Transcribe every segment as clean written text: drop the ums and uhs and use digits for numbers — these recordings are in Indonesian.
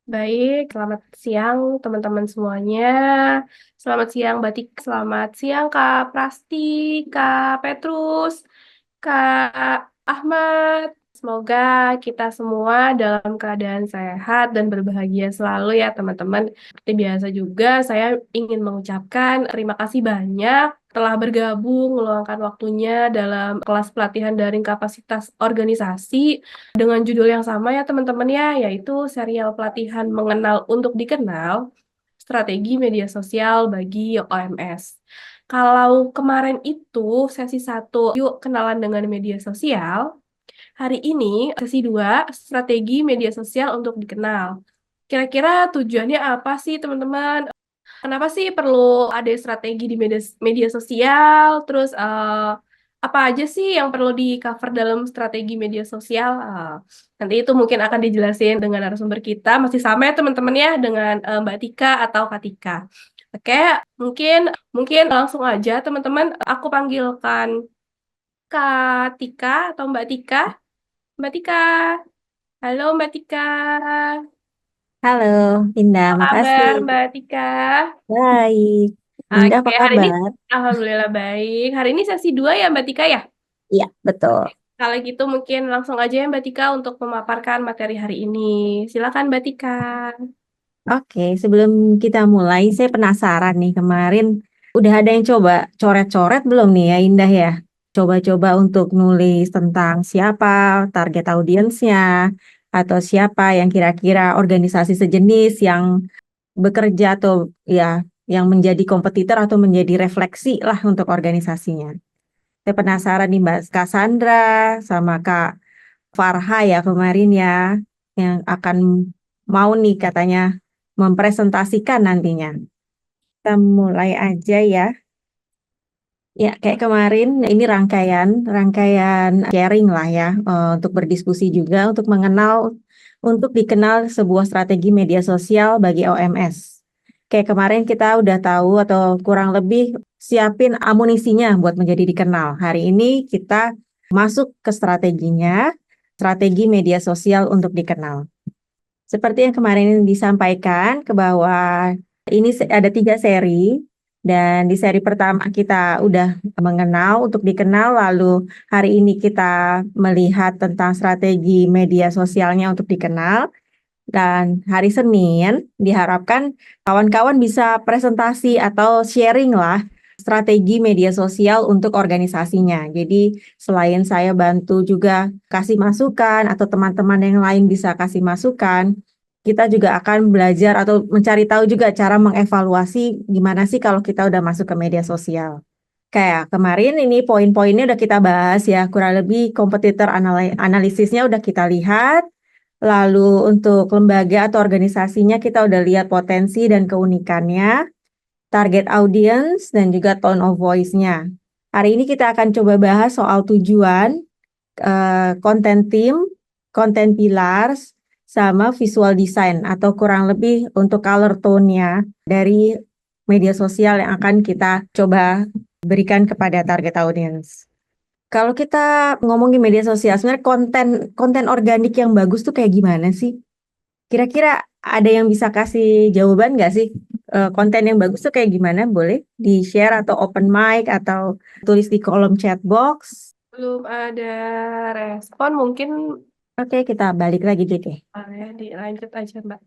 Baik, selamat siang teman-teman semuanya. Selamat siang Batik, selamat siang Kak Prasti, Kak Petrus, Kak Ahmad. Semoga kita semua dalam keadaan sehat dan berbahagia selalu ya teman-teman. Seperti biasa juga saya ingin mengucapkan terima kasih banyak telah bergabung meluangkan waktunya dalam kelas pelatihan daring kapasitas organisasi dengan judul yang sama ya teman-teman ya, yaitu serial pelatihan mengenal untuk dikenal, strategi media sosial bagi OMS. Kalau kemarin itu sesi satu, yuk kenalan dengan media sosial. Hari ini sesi 2 strategi media sosial untuk dikenal. Kira-kira tujuannya apa sih teman-teman? Kenapa sih perlu ada strategi di media sosial? Terus apa aja sih yang perlu di cover dalam strategi media sosial? Nanti itu mungkin akan dijelasin dengan narasumber kita. Masih sama ya teman-teman ya dengan Mbak Tika atau Kak Tika. Oke, mungkin mungkin langsung aja teman-teman. Aku panggilkan Kak Tika atau Mbak Tika. Mbak Tika, halo Mbak Tika. Halo, Indah, Apa makasih. kabar Mbak Tika? Baik. Indah, Oke, apa hari ini kabar? Alhamdulillah baik. Hari ini sesi 2 ya Mbak Tika ya? Iya, betul. Oke. Kalau gitu mungkin langsung aja ya Mbak Tika untuk memaparkan materi hari ini. Silakan Mbak Tika. Oke, sebelum kita mulai, saya penasaran nih kemarin udah ada yang coba coret-coret belum nih ya, Indah ya? Coba-coba untuk nulis tentang siapa target audiensnya, atau siapa yang kira-kira organisasi sejenis yang bekerja atau ya yang menjadi kompetitor atau menjadi refleksi lah untuk organisasinya. Saya penasaran nih Mbak Cassandra sama Kak Farha ya kemarin ya yang akan mau nih katanya mempresentasikan nantinya. Kita mulai aja ya. Ya, kayak kemarin ini rangkaian rangkaian sharing lah ya untuk berdiskusi juga untuk mengenal untuk dikenal sebuah strategi media sosial bagi OMS. Kayak kemarin kita udah tahu atau kurang lebih siapin amunisinya buat menjadi dikenal. Hari ini kita masuk ke strateginya, strategi media sosial untuk dikenal. Seperti yang kemarin disampaikan ke bawah, ini ada 3 seri, dan di seri pertama kita udah mengenal untuk dikenal, lalu hari ini kita melihat tentang strategi media sosialnya untuk dikenal, dan hari Senin diharapkan kawan-kawan bisa presentasi atau sharing lah strategi media sosial untuk organisasinya. Jadi selain saya bantu juga kasih masukan atau teman-teman yang lain bisa kasih masukan, kita juga akan belajar atau mencari tahu juga cara mengevaluasi gimana sih kalau kita udah masuk ke media sosial. Kayak kemarin ini poin-poinnya udah kita bahas ya, kurang lebih kompetitor analisisnya udah kita lihat. Lalu untuk lembaga atau organisasinya kita udah lihat potensi dan keunikannya, target audience, dan juga tone of voice-nya. Hari ini kita akan coba bahas soal tujuan, content theme, content pillars, sama visual design atau kurang lebih untuk color tone-nya dari media sosial yang akan kita coba berikan kepada target audience. Kalau kita ngomongin media sosial, sebenarnya konten konten organik yang bagus tuh kayak gimana sih? Kira-kira ada yang bisa kasih jawaban nggak sih? Konten yang bagus tuh kayak gimana? Boleh di-share atau open mic atau tulis di kolom chat box. Belum ada respon, mungkin Oke, kita balik lagi deh. ya dilanjut aja Mbak.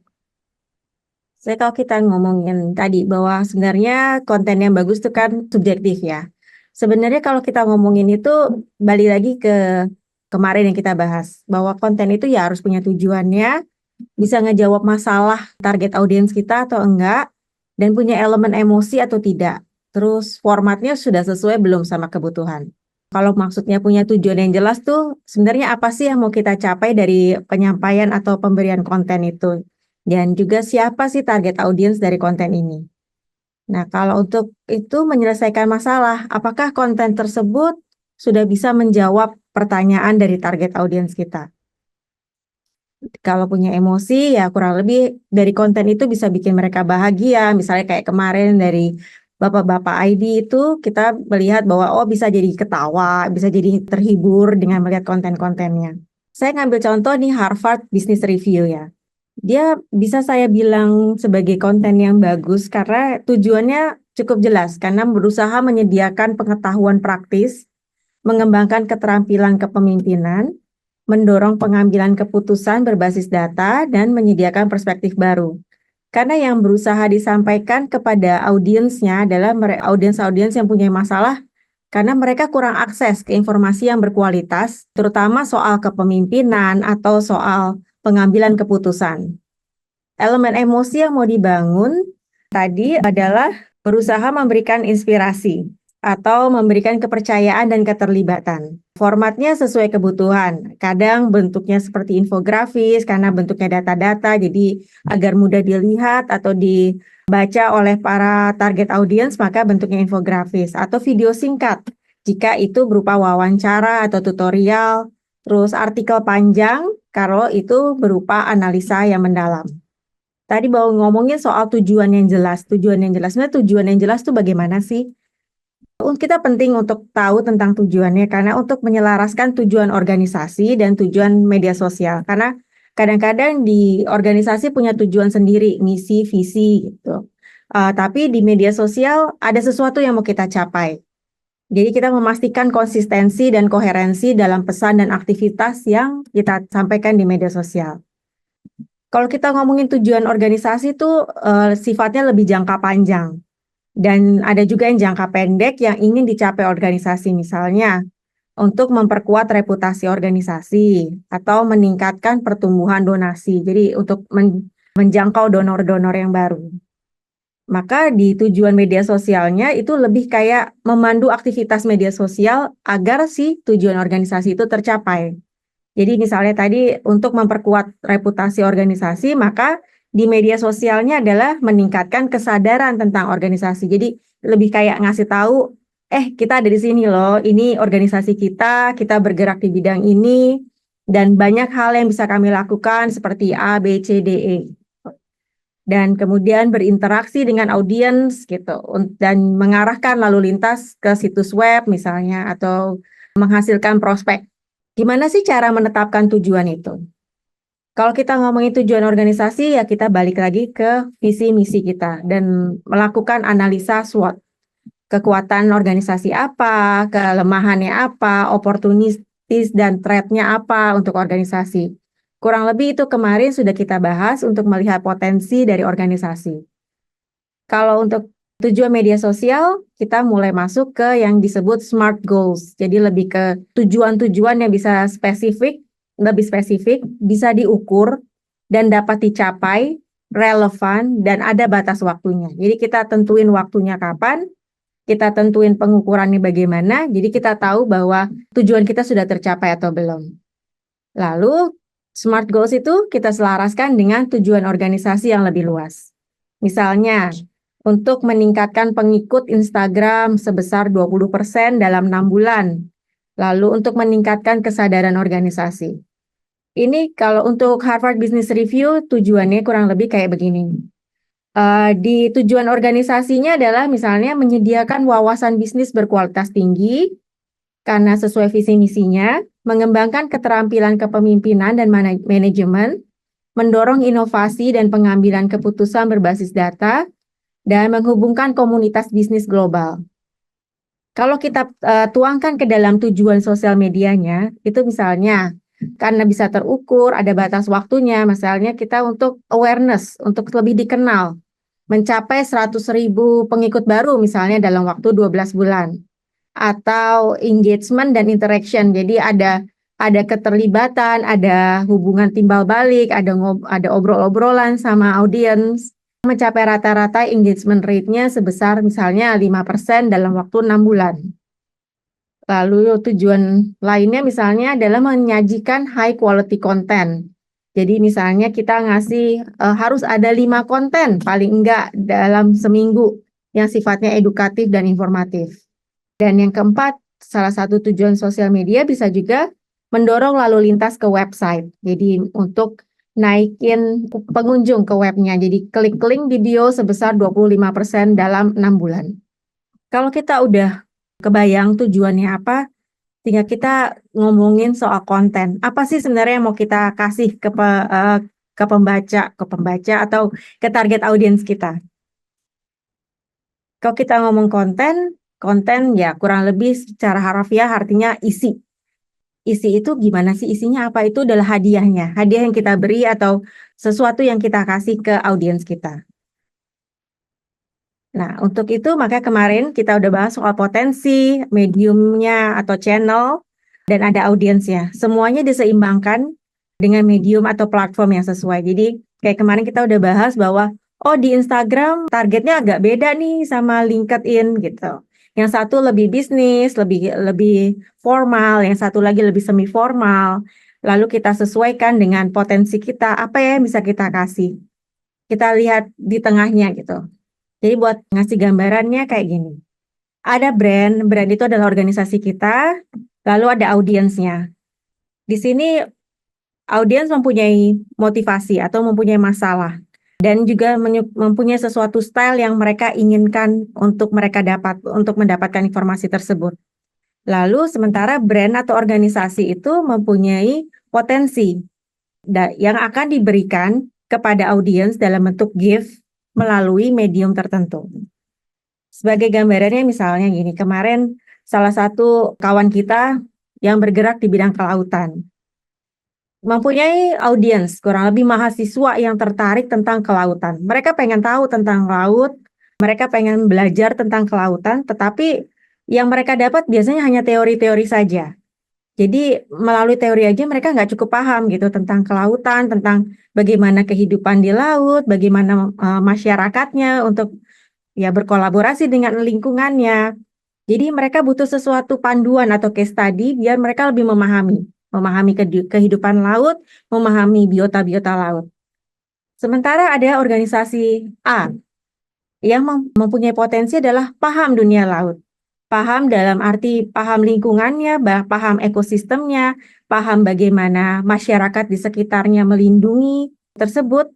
Saya kalau kita ngomongin tadi bahwa sebenarnya konten yang bagus itu kan subjektif ya. Sebenarnya kalau kita ngomongin itu balik lagi ke kemarin yang kita bahas bahwa konten itu ya harus punya tujuannya, bisa ngejawab masalah target audiens kita atau enggak, dan punya elemen emosi atau tidak. Terus formatnya sudah sesuai belum sama kebutuhan. Kalau maksudnya punya tujuan yang jelas tuh sebenarnya apa sih yang mau kita capai dari penyampaian atau pemberian konten itu? Dan juga siapa sih target audiens dari konten ini? Nah, kalau untuk itu menyelesaikan masalah, apakah konten tersebut sudah bisa menjawab pertanyaan dari target audiens kita? Kalau punya emosi, ya kurang lebih dari konten itu bisa bikin mereka bahagia. Misalnya kayak kemarin dari Bapak-Bapak ID itu kita melihat bahwa oh bisa jadi ketawa, bisa jadi terhibur dengan melihat konten-kontennya. Saya ngambil contoh nih Harvard Business Review ya. Dia bisa saya bilang sebagai konten yang bagus karena tujuannya cukup jelas, karena berusaha menyediakan pengetahuan praktis, mengembangkan keterampilan kepemimpinan, mendorong pengambilan keputusan berbasis data, dan menyediakan perspektif baru. Karena yang berusaha disampaikan kepada audiensnya adalah audiens-audiens yang punya masalah karena mereka kurang akses ke informasi yang berkualitas, terutama soal kepemimpinan atau soal pengambilan keputusan. Elemen emosi yang mau dibangun tadi adalah berusaha memberikan inspirasi atau memberikan kepercayaan dan keterlibatan. Formatnya sesuai kebutuhan. Kadang bentuknya seperti infografis karena bentuknya data-data, jadi agar mudah dilihat atau dibaca oleh para target audience, maka bentuknya infografis atau video singkat. Jika itu berupa wawancara atau tutorial, terus artikel panjang kalau itu berupa analisa yang mendalam. Tadi baru ngomongin soal tujuan yang jelas. Tujuan yang jelas, sebenarnya tujuan yang jelas itu bagaimana sih? Kita penting untuk tahu tentang tujuannya karena untuk menyelaraskan tujuan organisasi dan tujuan media sosial. Karena kadang-kadang di organisasi punya tujuan sendiri, misi, visi gitu. Tapi di media sosial ada sesuatu yang mau kita capai. Jadi kita memastikan konsistensi dan koherensi dalam pesan dan aktivitas yang kita sampaikan di media sosial. Kalau kita ngomongin tujuan organisasi itu sifatnya lebih jangka panjang. Dan ada juga yang jangka pendek yang ingin dicapai organisasi, misalnya untuk memperkuat reputasi organisasi atau meningkatkan pertumbuhan donasi. Jadi untuk menjangkau donor-donor yang baru. Maka di tujuan media sosialnya itu lebih kayak memandu aktivitas media sosial agar si tujuan organisasi itu tercapai. Jadi misalnya tadi untuk memperkuat reputasi organisasi, maka di media sosialnya adalah meningkatkan kesadaran tentang organisasi. Jadi lebih kayak ngasih tahu, kita ada di sini loh, ini organisasi kita bergerak di bidang ini, dan banyak hal yang bisa kami lakukan seperti A, B, C, D, E. Dan kemudian berinteraksi dengan audiens gitu, dan mengarahkan lalu lintas ke situs web misalnya, atau menghasilkan prospek. Gimana sih cara menetapkan tujuan itu? Kalau kita ngomongin tujuan organisasi, ya kita balik lagi ke visi misi kita dan melakukan analisa SWOT. Kekuatan organisasi apa, kelemahannya apa, opportunities dan threat-nya apa untuk organisasi. Kurang lebih itu kemarin sudah kita bahas untuk melihat potensi dari organisasi. Kalau untuk tujuan media sosial, kita mulai masuk ke yang disebut SMART goals. Jadi lebih ke tujuan-tujuan yang bisa spesifik, lebih spesifik, bisa diukur dan dapat dicapai, relevan, dan ada batas waktunya. Jadi kita tentuin waktunya kapan, kita tentuin pengukurannya bagaimana, jadi kita tahu bahwa tujuan kita sudah tercapai atau belum. Lalu, SMART goals itu kita selaraskan dengan tujuan organisasi yang lebih luas. Misalnya, untuk meningkatkan pengikut Instagram sebesar 20% dalam 6 bulan. Lalu untuk meningkatkan kesadaran organisasi. Ini kalau untuk Harvard Business Review tujuannya kurang lebih kayak begini. Di tujuan organisasinya adalah misalnya menyediakan wawasan bisnis berkualitas tinggi karena sesuai visi misinya, mengembangkan keterampilan kepemimpinan dan manajemen, mendorong inovasi dan pengambilan keputusan berbasis data, dan menghubungkan komunitas bisnis global. Kalau kita tuangkan ke dalam tujuan sosial medianya, itu misalnya karena bisa terukur, ada batas waktunya, misalnya kita untuk awareness, untuk lebih dikenal, mencapai 100.000 pengikut baru misalnya dalam waktu 12 bulan. Atau engagement dan interaction, jadi ada keterlibatan, ada hubungan timbal balik, ada obrol-obrolan sama audiens. Mencapai rata-rata engagement rate-nya sebesar misalnya 5% dalam waktu 6 bulan. Lalu tujuan lainnya misalnya adalah menyajikan high quality content. Jadi misalnya kita ngasih harus ada 5 konten paling enggak dalam seminggu yang sifatnya edukatif dan informatif. Dan yang keempat, salah satu tujuan sosial media bisa juga mendorong lalu lintas ke website. Jadi untuk naikin pengunjung ke webnya. Jadi klik link video sebesar 25% dalam 6 bulan. Kalau kita udah kebayang tujuannya apa, tinggal kita ngomongin soal konten. Apa sih sebenarnya yang mau kita kasih ke ke pembaca atau ke target audiens kita. Kalau kita ngomong konten ya kurang lebih secara harfiah artinya isi. Isi itu gimana sih? Isinya apa? Itu adalah hadiahnya. Hadiah yang kita beri atau sesuatu yang kita kasih ke audiens kita. Nah, untuk itu maka kemarin kita udah bahas soal potensi, mediumnya atau channel, dan ada audiensnya. Semuanya diseimbangkan dengan medium atau platform yang sesuai. Jadi kayak kemarin kita udah bahas bahwa oh di Instagram targetnya agak beda nih sama LinkedIn gitu. Yang satu lebih bisnis, lebih lebih formal, yang satu lagi lebih semi formal. Lalu kita sesuaikan dengan potensi kita, apa ya yang bisa kita kasih. Kita lihat di tengahnya gitu. Jadi buat ngasih gambarannya kayak gini. Ada brand itu adalah organisasi kita, lalu ada audiensnya. Di sini audiens mempunyai motivasi atau mempunyai masalah dan juga mempunyai sesuatu style yang mereka inginkan untuk untuk mendapatkan informasi tersebut. Lalu sementara brand atau organisasi itu mempunyai potensi yang akan diberikan kepada audiens dalam bentuk gift melalui medium tertentu. Sebagai gambarannya misalnya gini, kemarin salah satu kawan kita yang bergerak di bidang kelautan mempunyai audiens kurang lebih mahasiswa yang tertarik tentang kelautan. Mereka pengen tahu tentang laut, mereka pengen belajar tentang kelautan, tetapi yang mereka dapat biasanya hanya teori-teori saja. Jadi melalui teori aja mereka nggak cukup paham gitu tentang kelautan, tentang bagaimana kehidupan di laut, bagaimana masyarakatnya untuk ya berkolaborasi dengan lingkungannya. Jadi mereka butuh sesuatu panduan atau case study biar mereka lebih memahami kehidupan laut, memahami biota-biota laut. Sementara ada organisasi A yang mempunyai potensi adalah paham dunia laut. Paham dalam arti paham lingkungannya, paham ekosistemnya, paham bagaimana masyarakat di sekitarnya melindungi tersebut.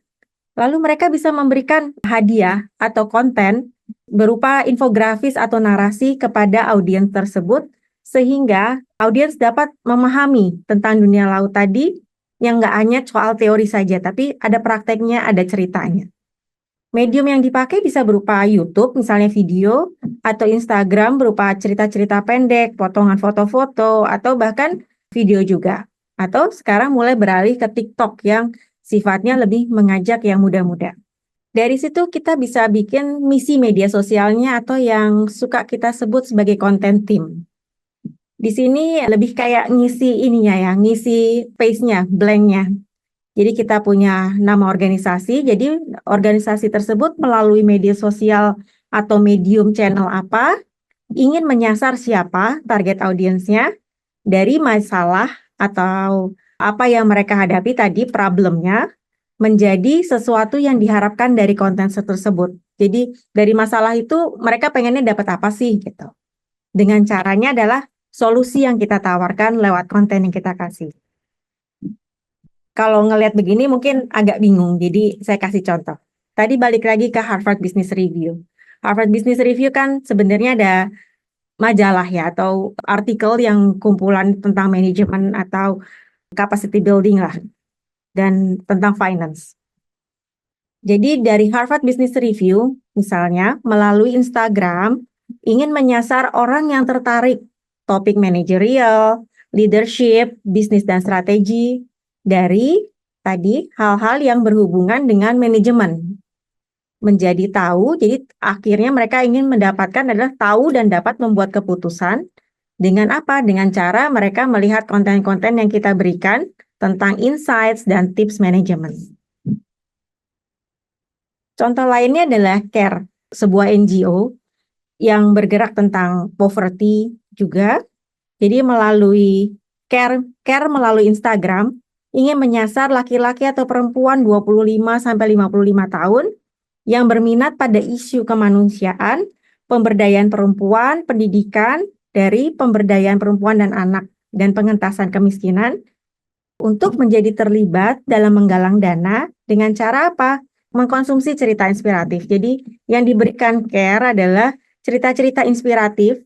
Lalu mereka bisa memberikan hadiah atau konten berupa infografis atau narasi kepada audiens tersebut sehingga audiens dapat memahami tentang dunia laut tadi yang nggak hanya soal teori saja, tapi ada prakteknya, ada ceritanya. Medium yang dipakai bisa berupa YouTube, misalnya video, atau Instagram berupa cerita-cerita pendek, potongan foto-foto, atau bahkan video juga. Atau sekarang mulai beralih ke TikTok yang sifatnya lebih mengajak yang muda-muda. Dari situ kita bisa bikin misi media sosialnya atau yang suka kita sebut sebagai content team. Di sini lebih kayak ngisi ininya ya, ngisi space-nya, blank-nya. Jadi kita punya nama organisasi, jadi organisasi tersebut melalui media sosial atau medium channel apa, ingin menyasar siapa target audiensnya, dari masalah atau apa yang mereka hadapi tadi, problemnya, menjadi sesuatu yang diharapkan dari konten tersebut. Jadi dari masalah itu mereka pengennya dapat apa sih gitu. Dengan caranya adalah solusi yang kita tawarkan lewat konten yang kita kasih. Kalau ngelihat begini mungkin agak bingung, jadi saya kasih contoh. Tadi balik lagi ke Harvard Business Review. Harvard Business Review kan sebenarnya ada majalah ya, atau artikel yang kumpulan tentang manajemen atau capacity building lah, dan tentang finance. Jadi dari Harvard Business Review, misalnya melalui Instagram, ingin menyasar orang yang tertarik topik manajerial, leadership, bisnis dan strategi, dari tadi hal-hal yang berhubungan dengan manajemen. Menjadi tahu, jadi akhirnya mereka ingin mendapatkan adalah tahu dan dapat membuat keputusan dengan apa? Dengan cara mereka melihat konten-konten yang kita berikan tentang insights dan tips manajemen. Contoh lainnya adalah CARE, sebuah NGO yang bergerak tentang poverty juga. Jadi melalui CARE melalui Instagram ingin menyasar laki-laki atau perempuan 25-55 tahun yang berminat pada isu kemanusiaan, pemberdayaan perempuan, pendidikan, dari pemberdayaan perempuan dan anak, dan pengentasan kemiskinan, untuk menjadi terlibat dalam menggalang dana dengan cara apa? Mengkonsumsi cerita inspiratif. Jadi yang diberikan CARE adalah cerita-cerita inspiratif,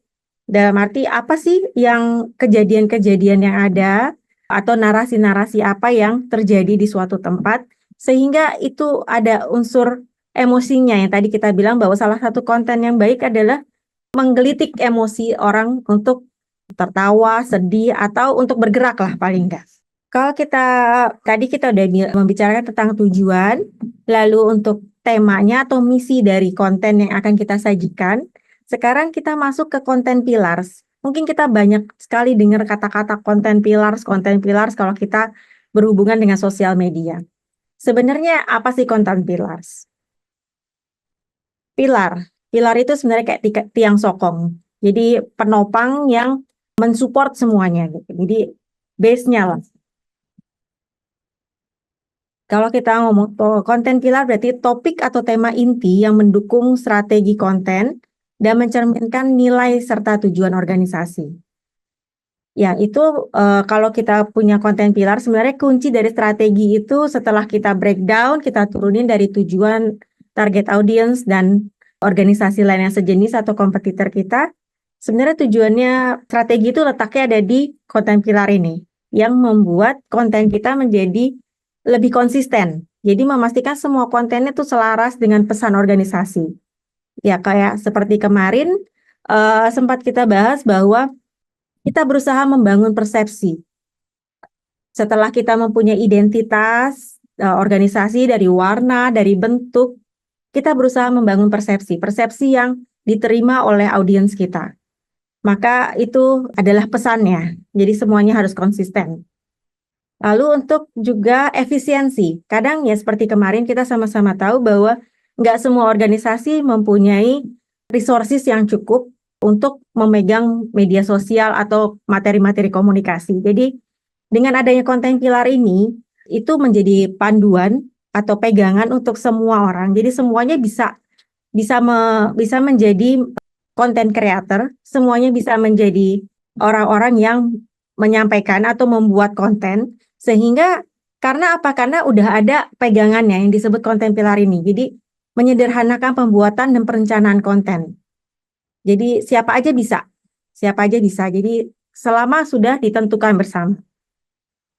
dalam arti apa sih yang kejadian-kejadian yang ada, atau narasi-narasi apa yang terjadi di suatu tempat sehingga itu ada unsur emosinya yang tadi kita bilang bahwa salah satu konten yang baik adalah menggelitik emosi orang untuk tertawa, sedih, atau untuk bergerak lah paling enggak. Kalau tadi kita udah membicarakan tentang tujuan, lalu untuk temanya atau misi dari konten yang akan kita sajikan, sekarang kita masuk ke konten pillars. Mungkin kita banyak sekali dengar kata-kata konten pillars kalau kita berhubungan dengan sosial media. Sebenarnya apa sih konten pillars? Pilar itu sebenarnya kayak tiang sokong. Jadi penopang yang mensupport semuanya gitu. Jadi base-nya lah. Kalau kita ngomong konten pilar berarti topik atau tema inti yang mendukung strategi konten dan mencerminkan nilai serta tujuan organisasi. Ya, itu kalau kita punya konten pilar, sebenarnya kunci dari strategi itu setelah kita breakdown, kita turunin dari tujuan, target audience, dan organisasi lain yang sejenis atau kompetitor kita. Sebenarnya tujuannya, strategi itu letaknya ada di konten pilar ini, yang membuat konten kita menjadi lebih konsisten. Jadi memastikan semua kontennya itu selaras dengan pesan organisasi. Ya, kayak seperti kemarin, sempat kita bahas bahwa kita berusaha membangun persepsi. Setelah kita mempunyai identitas organisasi dari warna, dari bentuk, kita berusaha membangun persepsi yang diterima oleh audiens kita. Maka itu adalah pesannya. Jadi semuanya harus konsisten. Lalu untuk juga efisiensi. Kadang ya seperti kemarin kita sama-sama tahu bahwa nggak semua organisasi mempunyai resources yang cukup untuk memegang media sosial atau materi-materi komunikasi. Jadi dengan adanya konten pilar ini, itu menjadi panduan atau pegangan untuk semua orang. Jadi semuanya bisa menjadi konten creator, semuanya bisa menjadi orang-orang yang menyampaikan atau membuat konten, sehingga karena apa? Karena udah ada pegangannya yang disebut konten pilar ini. Jadi menyederhanakan pembuatan dan perencanaan konten. Jadi siapa aja bisa. Jadi selama sudah ditentukan bersama.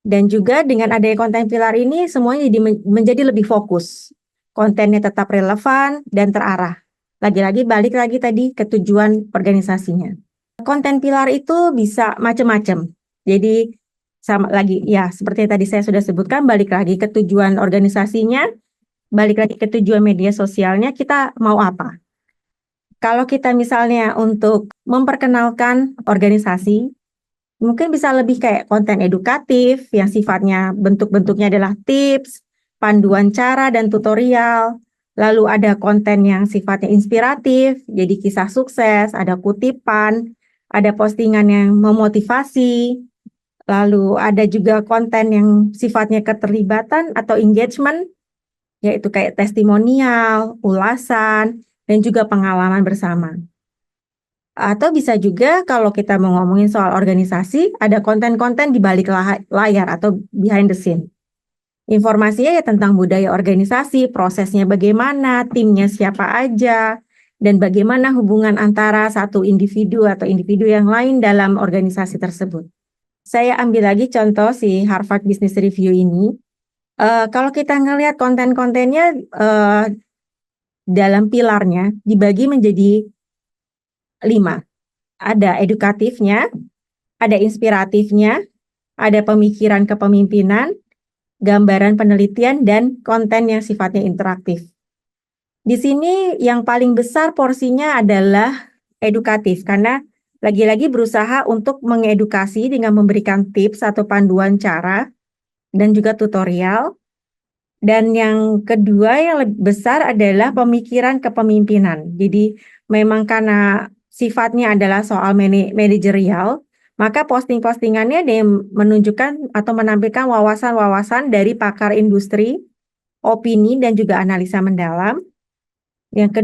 Dan juga dengan adanya konten pilar ini semuanya jadi menjadi lebih fokus. Kontennya tetap relevan dan terarah. Lagi-lagi balik lagi tadi ke tujuan organisasinya. Konten pilar itu bisa macam-macam. Jadi sama lagi ya seperti yang tadi saya sudah sebutkan, balik lagi ke tujuan organisasinya, balik lagi ke tujuan media sosialnya, kita mau apa? Kalau kita misalnya untuk memperkenalkan organisasi, mungkin bisa lebih kayak konten edukatif yang sifatnya bentuk-bentuknya adalah tips, panduan cara dan tutorial. Lalu ada konten yang sifatnya inspiratif, jadi kisah sukses, ada kutipan, ada postingan yang memotivasi. Lalu ada juga konten yang sifatnya keterlibatan atau engagement, yaitu kayak testimonial, ulasan, dan juga pengalaman bersama. Atau bisa juga kalau kita mau ngomongin soal organisasi, ada konten-konten di balik layar atau behind the scene. Informasinya ya tentang budaya organisasi, prosesnya bagaimana, timnya siapa aja, dan bagaimana hubungan antara satu individu atau individu yang lain dalam organisasi tersebut. Saya ambil lagi contoh si Harvard Business Review ini. Kalau kita ngelihat konten-kontennya dalam pilarnya dibagi menjadi 5. Ada edukatifnya, ada inspiratifnya, ada pemikiran kepemimpinan, gambaran penelitian, dan konten yang sifatnya interaktif. Di sini yang paling besar porsinya adalah edukatif, karena lagi-lagi berusaha untuk mengedukasi dengan memberikan tips atau panduan cara, dan juga tutorial. Dan yang kedua yang lebih besar adalah pemikiran kepemimpinan. Jadi memang karena sifatnya adalah soal manajerial, maka posting-postingannya dia menunjukkan atau menampilkan wawasan-wawasan dari pakar industri, opini, dan juga analisa mendalam. Yang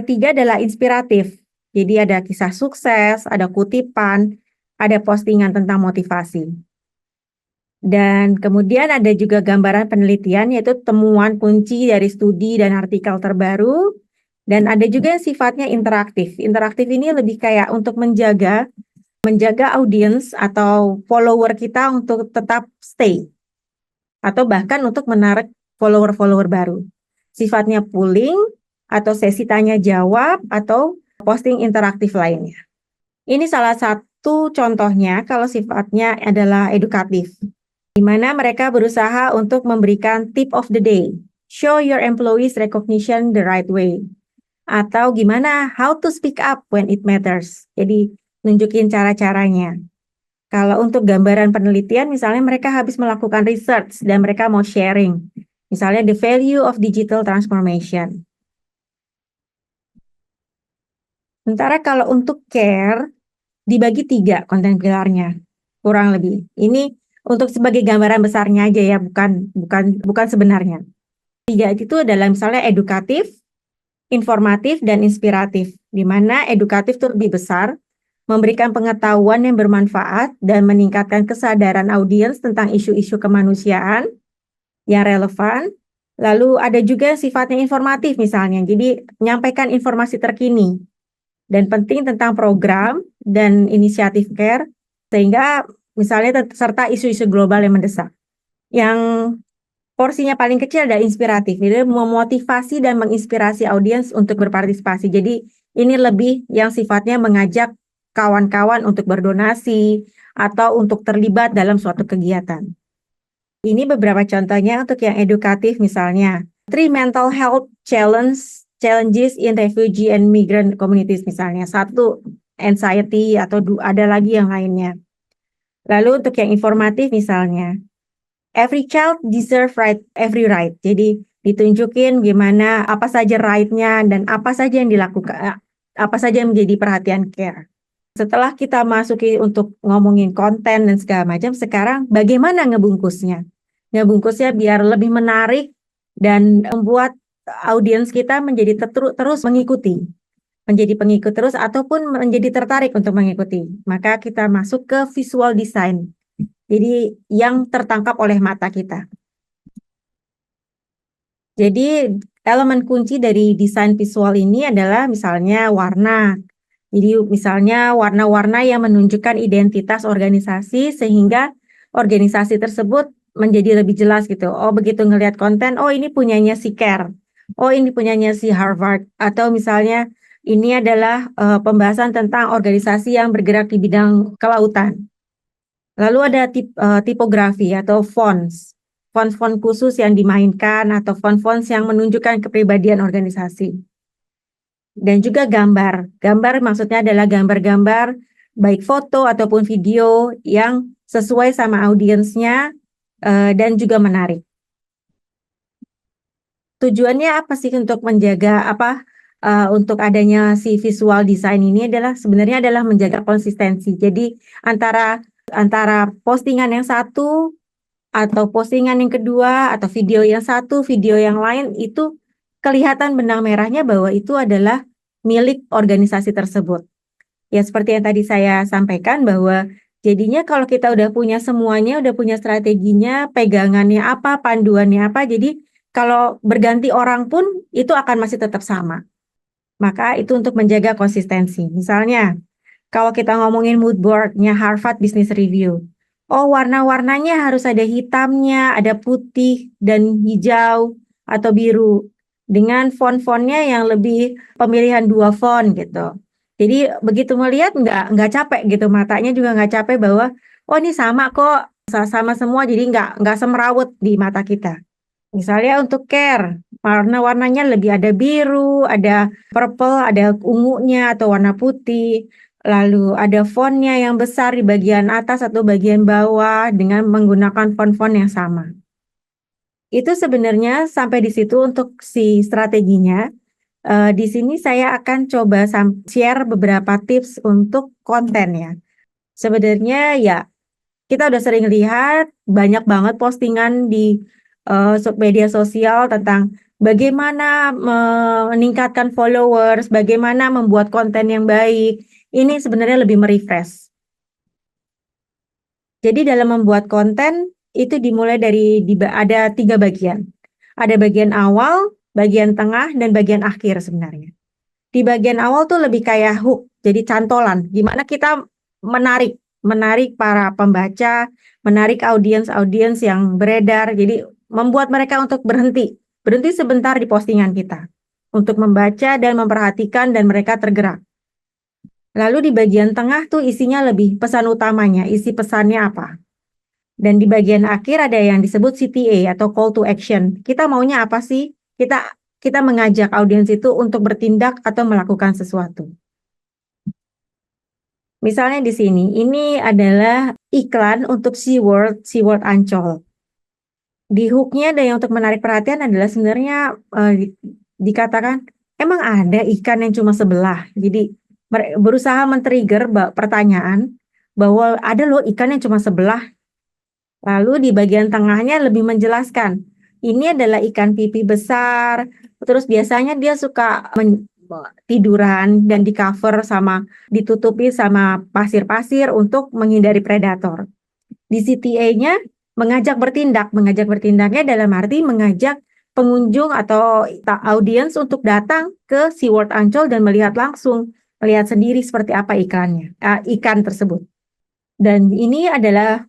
ketiga adalah inspiratif. Jadi ada kisah sukses, ada kutipan, ada postingan tentang motivasi. Dan kemudian ada juga gambaran penelitian, yaitu temuan kunci dari studi dan artikel terbaru. Dan ada juga yang sifatnya interaktif. Interaktif ini lebih kayak untuk menjaga audiens atau follower kita untuk tetap stay. Atau bahkan untuk menarik follower-follower baru. Sifatnya pooling atau sesi tanya jawab atau posting interaktif lainnya. Ini salah satu contohnya kalau sifatnya adalah edukatif, di mana mereka berusaha untuk memberikan tip of the day, show your employees recognition the right way, atau gimana how to speak up when it matters. Jadi nunjukin cara-caranya. Kalau untuk gambaran penelitian, misalnya mereka habis melakukan research dan mereka mau sharing. Misalnya the value of digital transformation. Sementara kalau untuk care, dibagi 3 konten pilarnya, kurang lebih. Ini untuk sebagai gambaran besarnya aja ya, bukan sebenarnya. 3 itu adalah misalnya edukatif, informatif, dan inspiratif. Di mana edukatif itu lebih besar, memberikan pengetahuan yang bermanfaat dan meningkatkan kesadaran audiens tentang isu-isu kemanusiaan yang relevan. Lalu ada juga sifatnya informatif misalnya, jadi menyampaikan informasi terkini dan penting tentang program dan inisiatif care, sehingga misalnya serta isu-isu global yang mendesak. Yang porsinya paling kecil ada inspiratif, jadi memotivasi dan menginspirasi audiens untuk berpartisipasi. Jadi ini lebih yang sifatnya mengajak kawan-kawan untuk berdonasi atau untuk terlibat dalam suatu kegiatan. Ini beberapa contohnya untuk yang edukatif misalnya. 3 mental health challenges in refugee and migrant communities misalnya. 1, anxiety atau ada lagi yang lainnya. Lalu untuk yang informatif misalnya, every child deserve every right. Jadi ditunjukin gimana apa saja right-nya dan apa saja yang dilakukan, apa saja yang menjadi perhatian care. Setelah kita masuki untuk ngomongin konten dan segala macam, sekarang bagaimana ngebungkusnya? Ngebungkusnya biar lebih menarik dan membuat audiens kita menjadi terus mengikuti, menjadi pengikut terus ataupun menjadi tertarik untuk mengikuti. Maka kita masuk ke visual design. Jadi yang tertangkap oleh mata kita. Jadi elemen kunci dari desain visual ini adalah misalnya warna. Jadi misalnya warna-warna yang menunjukkan identitas organisasi sehingga organisasi tersebut menjadi lebih jelas gitu. Oh begitu ngelihat konten, oh ini punyanya si CARE, oh ini punyanya si Harvard, atau misalnya ini adalah pembahasan tentang organisasi yang bergerak di bidang kelautan. Lalu ada tipografi atau fonts khusus yang dimainkan atau font yang menunjukkan kepribadian organisasi. Dan juga gambar. Gambar maksudnya adalah gambar-gambar baik foto ataupun video yang sesuai sama audiensnya dan juga menarik. Tujuannya apa sih untuk menjaga untuk adanya si visual design ini sebenarnya adalah menjaga konsistensi. Jadi antara postingan yang satu atau postingan yang kedua atau video yang satu, video yang lain itu kelihatan benang merahnya bahwa itu adalah milik organisasi tersebut. Ya seperti yang tadi saya sampaikan bahwa jadinya kalau kita udah punya semuanya, udah punya strateginya, pegangannya apa, panduannya apa, jadi kalau berganti orang pun itu akan masih tetap sama. Maka itu untuk menjaga konsistensi. Misalnya, kalau kita ngomongin mood board-nya Harvard Business Review, oh warna-warnanya harus ada hitamnya, ada putih dan hijau atau biru. Dengan font-fontnya yang lebih pemilihan 2 font gitu. Jadi begitu melihat nggak capek gitu, matanya juga nggak capek bahwa oh ini sama kok, sama semua jadi nggak semrawut di mata kita. Misalnya untuk care, warna-warnanya lebih ada biru, ada purple, ada ungunya atau warna putih. Lalu ada fontnya yang besar di bagian atas atau bagian bawah dengan menggunakan font-font yang sama. Itu sebenarnya sampai di situ untuk si strateginya. Di sini saya akan coba share beberapa tips untuk konten ya. Sebenarnya ya kita udah sering lihat banyak banget postingan di media sosial tentang bagaimana meningkatkan followers, bagaimana membuat konten yang baik. Ini sebenarnya lebih merefresh. Jadi dalam membuat konten itu dimulai dari ada 3 bagian. Ada bagian awal, bagian tengah, dan bagian akhir sebenarnya. Di bagian awal tuh lebih kayak hook, jadi cantolan. Gimana kita menarik para pembaca, menarik audiens yang beredar. Jadi membuat mereka untuk berhenti sebentar di postingan kita, untuk membaca dan memperhatikan dan mereka tergerak. Lalu di bagian tengah tuh isinya lebih pesan utamanya, isi pesannya apa. Dan di bagian akhir ada yang disebut CTA atau call to action. Kita maunya apa sih? Kita mengajak audiens itu untuk bertindak atau melakukan sesuatu. Misalnya di sini, ini adalah iklan untuk SeaWorld Ancol. Di hooknya ada yang untuk menarik perhatian adalah sebenarnya dikatakan emang ada ikan yang cuma sebelah. Jadi berusaha men-trigger pertanyaan bahwa ada loh ikan yang cuma sebelah. Lalu di bagian tengahnya lebih menjelaskan, ini adalah ikan pipi besar, terus biasanya dia suka tiduran dan ditutupi sama pasir-pasir untuk menghindari predator. Di CTA-nya mengajak bertindaknya dalam arti mengajak pengunjung atau audiens untuk datang ke SeaWorld Ancol dan melihat sendiri seperti apa ikan tersebut. Dan ini adalah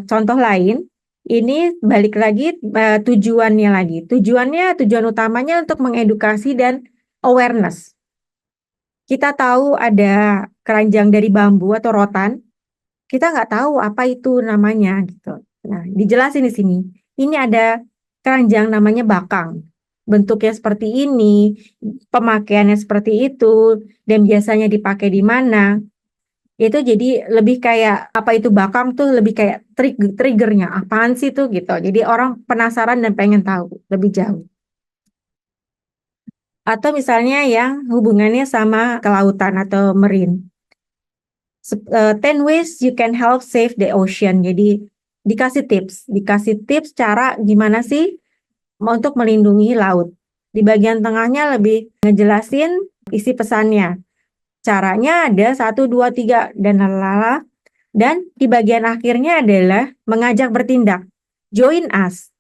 contoh lain. Ini balik lagi tujuannya lagi. Tujuan utamanya untuk mengedukasi dan awareness. Kita tahu ada keranjang dari bambu atau rotan. Kita nggak tahu apa itu namanya gitu. Nah, dijelasin di sini. Ini ada keranjang namanya bakang. Bentuknya seperti ini, pemakaiannya seperti itu, dan biasanya dipakai di mana. Itu jadi lebih kayak apa itu bakang tuh lebih kayak triggernya apaan sih tuh gitu. Jadi orang penasaran dan pengen tahu lebih jauh. Atau misalnya yang hubungannya sama kelautan atau marine. 10 ways you can help save the ocean. Jadi dikasih tips cara gimana sih untuk melindungi laut. Di bagian tengahnya lebih ngejelasin isi pesannya. Caranya ada 1, 2, 3 dan lalala. Dan di bagian akhirnya adalah mengajak bertindak. Join us,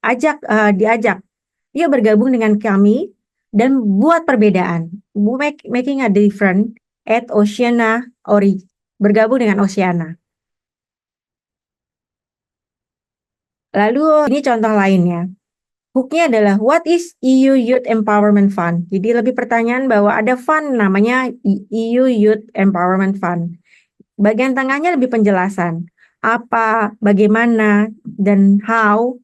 diajak. Yuk bergabung dengan kami dan buat perbedaan. Making a difference at Oceana Origin. Bergabung dengan Oceana. Lalu ini contoh lainnya. Hooknya adalah what is EU Youth Empowerment Fund? Jadi lebih pertanyaan bahwa ada fund namanya EU Youth Empowerment Fund. Bagian tengahnya lebih penjelasan. Apa, bagaimana, dan how.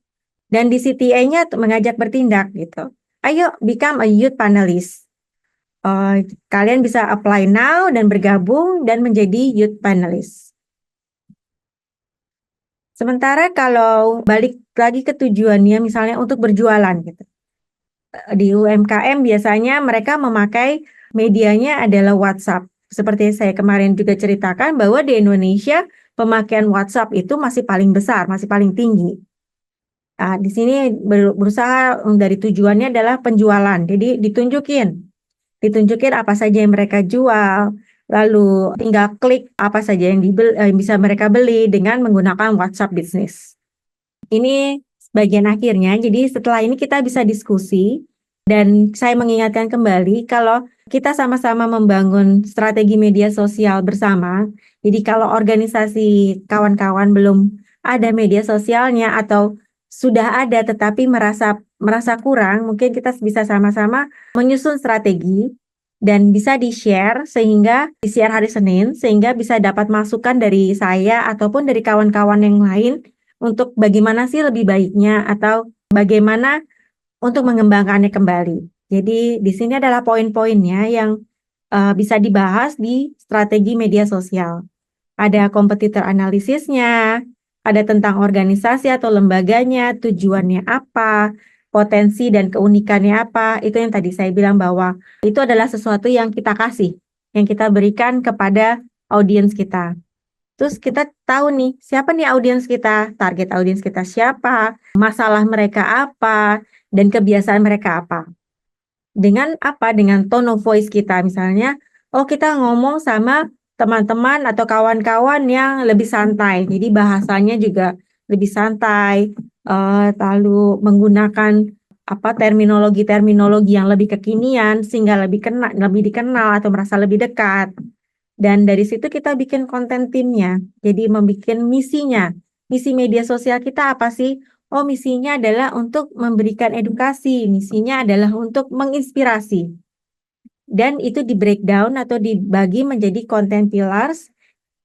Dan di CTA-nya mengajak bertindak gitu. Ayo become a youth panelist. Kalian bisa apply now dan bergabung dan menjadi youth panelist. Sementara kalau balik lagi ke tujuannya misalnya untuk berjualan gitu. Di UMKM biasanya mereka memakai medianya adalah WhatsApp. Seperti saya kemarin juga ceritakan bahwa di Indonesia pemakaian WhatsApp itu masih paling besar, masih paling tinggi. Nah, di sini berusaha dari tujuannya adalah penjualan. Jadi ditunjukin apa saja yang mereka jual, lalu tinggal klik apa saja yang bisa mereka beli dengan menggunakan WhatsApp Business. Ini bagian akhirnya, jadi setelah ini kita bisa diskusi dan saya mengingatkan kembali kalau kita sama-sama membangun strategi media sosial bersama. Jadi kalau organisasi kawan-kawan belum ada media sosialnya atau sudah ada tetapi merasa kurang, mungkin kita bisa sama-sama menyusun strategi dan bisa di-share hari Senin sehingga bisa dapat masukan dari saya ataupun dari kawan-kawan yang lain untuk bagaimana sih lebih baiknya atau bagaimana untuk mengembangkannya kembali. Jadi di sini adalah poin-poinnya yang bisa dibahas di strategi media sosial. Ada kompetitor analisisnya, ada tentang organisasi atau lembaganya, tujuannya apa, potensi dan keunikannya apa. Itu yang tadi saya bilang bahwa itu adalah sesuatu yang kita kasih, yang kita berikan kepada audiens kita. Terus kita tahu nih, siapa nih audiens kita, target audiens kita siapa, masalah mereka apa, dan kebiasaan mereka apa. Dengan apa? Dengan tone of voice kita. Misalnya, kita ngomong sama teman-teman atau kawan-kawan yang lebih santai. Jadi bahasanya juga lebih santai, lalu menggunakan terminologi yang lebih kekinian sehingga lebih dikenal atau merasa lebih dekat. Dan dari situ kita bikin konten timnya. Jadi membuat misinya. Misi media sosial kita apa sih? Oh, misinya adalah untuk memberikan edukasi, misinya adalah untuk menginspirasi. Dan itu di breakdown atau dibagi menjadi content pillars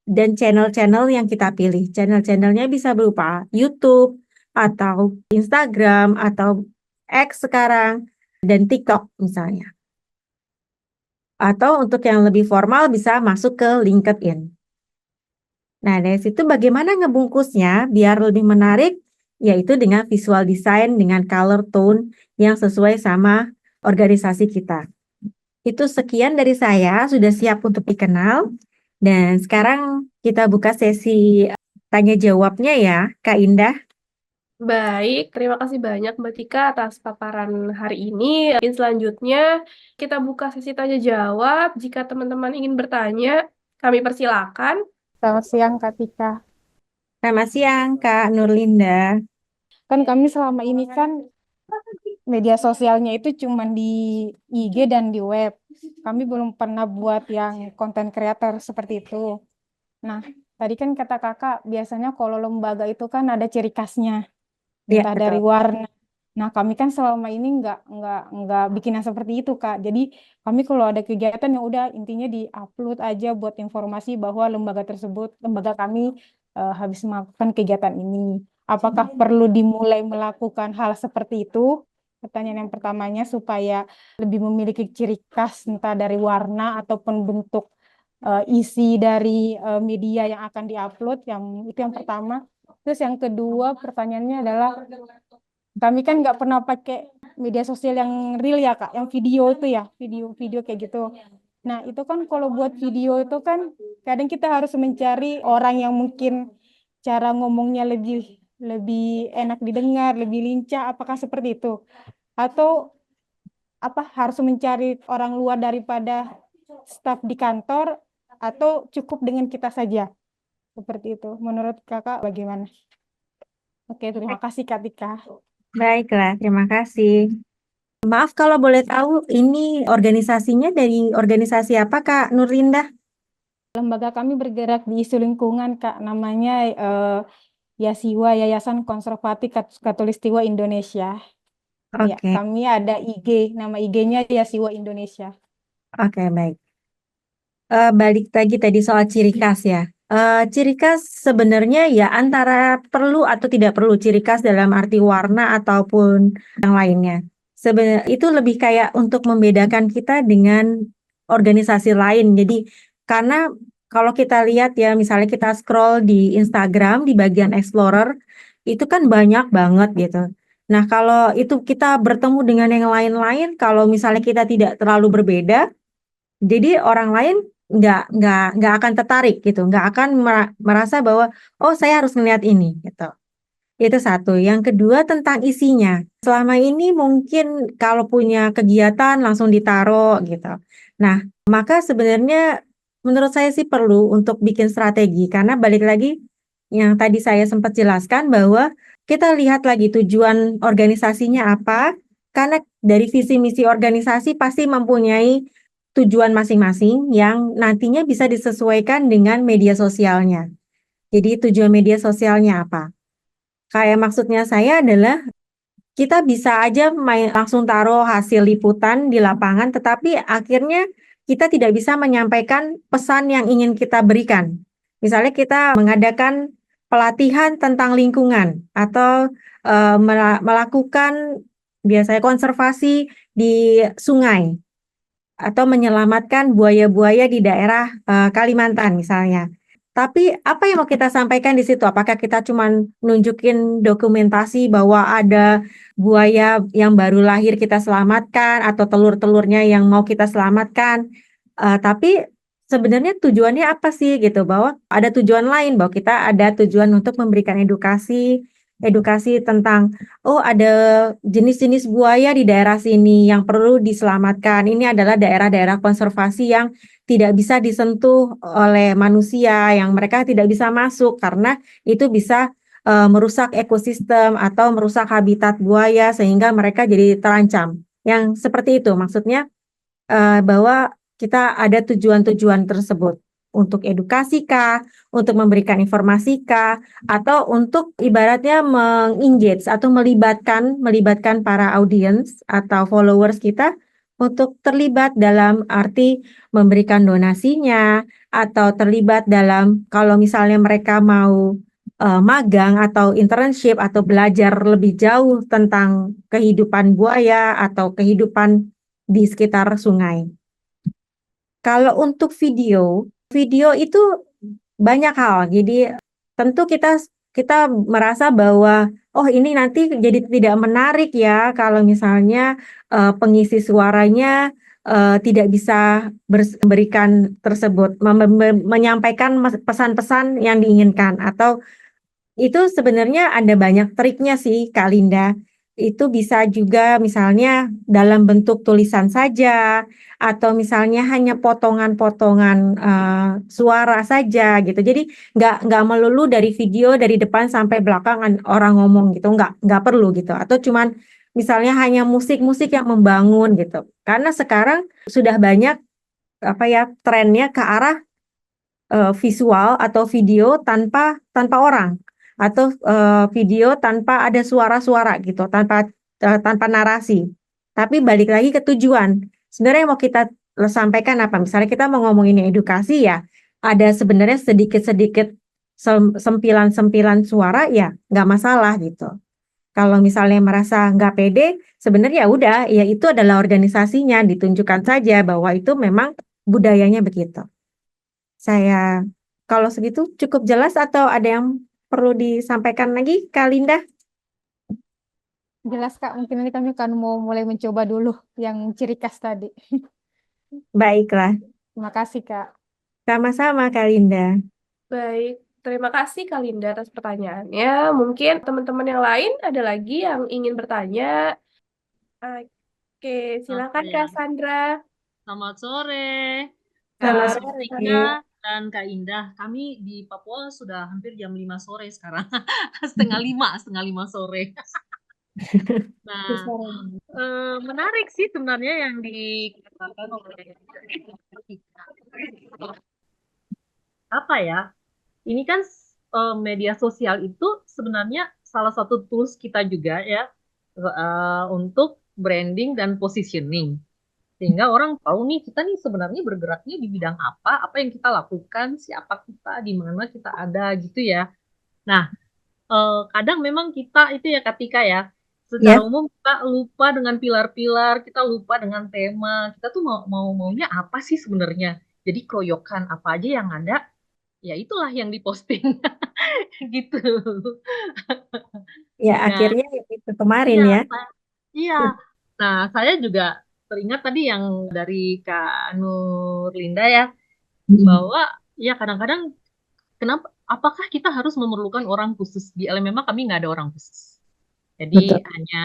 dan channel-channel yang kita pilih. Channel-channelnya bisa berupa YouTube atau Instagram atau X sekarang dan TikTok misalnya. Atau untuk yang lebih formal bisa masuk ke LinkedIn. Nah, dari situ bagaimana ngebungkusnya biar lebih menarik, yaitu dengan visual design dengan color tone yang sesuai sama organisasi kita. Itu sekian dari saya, sudah siap untuk dikenal. Dan sekarang kita buka sesi tanya jawabnya ya, Kak Indah. Baik, terima kasih banyak Mbak Tika atas paparan hari ini. Mungkin selanjutnya kita buka sesi tanya jawab. Jika teman-teman ingin bertanya, kami persilakan. Selamat siang, Kak Tika. Selamat siang, Kak Nurlinda. Kan kami selama ini kan media sosialnya itu cuma di IG dan di web. Kami belum pernah buat yang konten creator seperti itu. Nah, tadi kan kata kakak, biasanya kalau lembaga itu kan ada ciri khasnya, Ya, entah dari betul. warna. Nah, kami kan selama ini nggak bikin yang seperti itu, Kak. Jadi kami kalau ada kegiatan yang udah intinya di-upload aja buat informasi bahwa lembaga tersebut, lembaga kami habis melakukan kegiatan ini. Apakah perlu dimulai melakukan hal seperti itu? Pertanyaan yang pertamanya supaya lebih memiliki ciri khas entah dari warna ataupun bentuk isi dari media yang akan diupload. Yang itu yang pertama. Terus yang kedua pertanyaannya adalah kami kan nggak pernah pakai media sosial yang real ya Kak, yang video itu ya, video-video kayak gitu. Nah itu kan kalau buat video itu kan kadang kita harus mencari orang yang mungkin cara ngomongnya lebih lebih enak didengar, lebih lincah. Apakah seperti itu? Atau apa harus mencari orang luar daripada staf di kantor atau cukup dengan kita saja? Seperti itu. Menurut Kakak bagaimana? Oke, terima kasih Kak Tika. Baiklah, terima kasih. Maaf kalau boleh tahu, ini organisasinya dari organisasi apa, Kak Nurlinda? Lembaga kami bergerak di isu lingkungan, Kak. Namanya Yasiwa, Yayasan Konservasi Katulistiwa Indonesia. Ya, Oke, kami ada IG, nama IG-nya Yasiwa Indonesia. oke, baik. Balik lagi tadi soal ciri khas ya. Ciri khas sebenarnya ya antara perlu atau tidak perlu ciri khas dalam arti warna ataupun yang lainnya. Sebenarnya itu lebih kayak untuk membedakan kita dengan organisasi lain. Jadi karena kalau kita lihat ya misalnya kita scroll di Instagram di bagian Explorer itu kan banyak banget gitu. Nah, kalau itu kita bertemu dengan yang lain-lain, kalau misalnya kita tidak terlalu berbeda, jadi orang lain nggak akan tertarik gitu, nggak akan merasa bahwa oh saya harus melihat ini gitu. Itu satu. Yang kedua tentang isinya. Selama ini mungkin kalau punya kegiatan langsung ditaruh gitu. Nah, maka sebenarnya menurut saya sih perlu untuk bikin strategi karena balik lagi yang tadi saya sempat jelaskan bahwa kita lihat lagi tujuan organisasinya apa. Karena dari visi misi organisasi pasti mempunyai tujuan masing-masing yang nantinya bisa disesuaikan dengan media sosialnya. Jadi tujuan media sosialnya apa? Kayak maksudnya saya adalah kita bisa aja main langsung taruh hasil liputan di lapangan, tetapi akhirnya kita tidak bisa menyampaikan pesan yang ingin kita berikan. Misalnya kita mengadakan pelatihan tentang lingkungan atau melakukan biasanya konservasi di sungai atau menyelamatkan buaya-buaya di daerah Kalimantan misalnya. Tapi apa yang mau kita sampaikan di situ? Apakah kita cuma nunjukin dokumentasi bahwa ada buaya yang baru lahir kita selamatkan atau telur-telurnya yang mau kita selamatkan? Tapi sebenarnya tujuannya apa sih gitu? Bahwa ada tujuan lain, bahwa kita ada tujuan untuk memberikan edukasi tentang oh ada jenis-jenis buaya di daerah sini yang perlu diselamatkan. Ini adalah daerah-daerah konservasi yang tidak bisa disentuh oleh manusia, yang mereka tidak bisa masuk karena itu bisa merusak ekosistem atau merusak habitat buaya sehingga mereka jadi terancam. Yang seperti itu maksudnya bahwa kita ada tujuan-tujuan tersebut. untuk edukasi kah, untuk memberikan informasi kah, atau untuk ibaratnya mengengage atau melibatkan para audiens atau followers kita untuk terlibat dalam arti memberikan donasinya atau terlibat dalam kalau misalnya mereka mau magang atau internship atau belajar lebih jauh tentang kehidupan buaya atau kehidupan di sekitar sungai. Kalau untuk video itu banyak hal. Jadi tentu kita merasa bahwa oh ini nanti jadi tidak menarik ya kalau misalnya pengisi suaranya tidak bisa memberikan tersebut, menyampaikan pesan-pesan yang diinginkan atau itu sebenarnya ada banyak triknya sih, Kak Linda. Itu bisa juga misalnya dalam bentuk tulisan saja, atau misalnya hanya potongan-potongan suara saja gitu. Jadi nggak melulu dari video dari depan sampai belakang orang ngomong gitu, nggak perlu gitu. Atau cuman misalnya hanya musik-musik yang membangun gitu. Karena sekarang sudah banyak apa ya trennya ke arah visual atau video tanpa orang atau video tanpa ada suara-suara gitu, tanpa narasi. Tapi balik lagi ke tujuan. Sebenarnya yang mau kita sampaikan apa? Misalnya kita mau ngomongin edukasi ya, ada sebenarnya sedikit-sedikit sempilan-sempilan suara ya nggak masalah gitu. Kalau misalnya merasa nggak pede, sebenarnya ya udah, ya itu adalah organisasinya, ditunjukkan saja bahwa itu memang budayanya begitu. Saya kalau segitu cukup jelas atau ada yang perlu disampaikan lagi, Kak Linda? Jelas Kak, mungkin nanti kami akan mau mulai mencoba dulu yang ciri khas tadi. Baiklah, Terima kasih Kak. sama-sama Kak Linda. Baik, terima kasih Kak Linda atas pertanyaannya. Mungkin teman-teman yang lain ada lagi yang ingin bertanya. Oke, silakan Ya. Kak Sandra. Selamat sore, Selamat Kak sore. Tika dan Kak Indah. Kami di Papua sudah hampir jam 5 sore sekarang. setengah lima sore. Nah, menarik sih sebenarnya yang dikatakan oleh Tika. Apa ya? Ini kan media sosial itu sebenarnya salah satu tools kita juga ya untuk branding dan positioning. Sehingga orang tahu nih kita nih sebenarnya bergeraknya di bidang apa yang kita lakukan, siapa kita, di mana kita ada gitu ya. Nah, kadang memang kita itu ya Katika ya, secara Ya, umum kita lupa dengan pilar-pilar, kita lupa dengan tema, kita tuh maunya apa sih sebenarnya. Jadi keroyokan apa aja yang ada, ya itulah yang diposting gitu. ya Nah, akhirnya itu kemarin iya, ya. iya. Nah, saya juga teringat tadi yang dari Kak Nurlinda ya, bahwa ya kadang-kadang kenapa, apakah kita harus memerlukan orang khusus di LMMA? Kami nggak ada orang khusus. Jadi Betul. hanya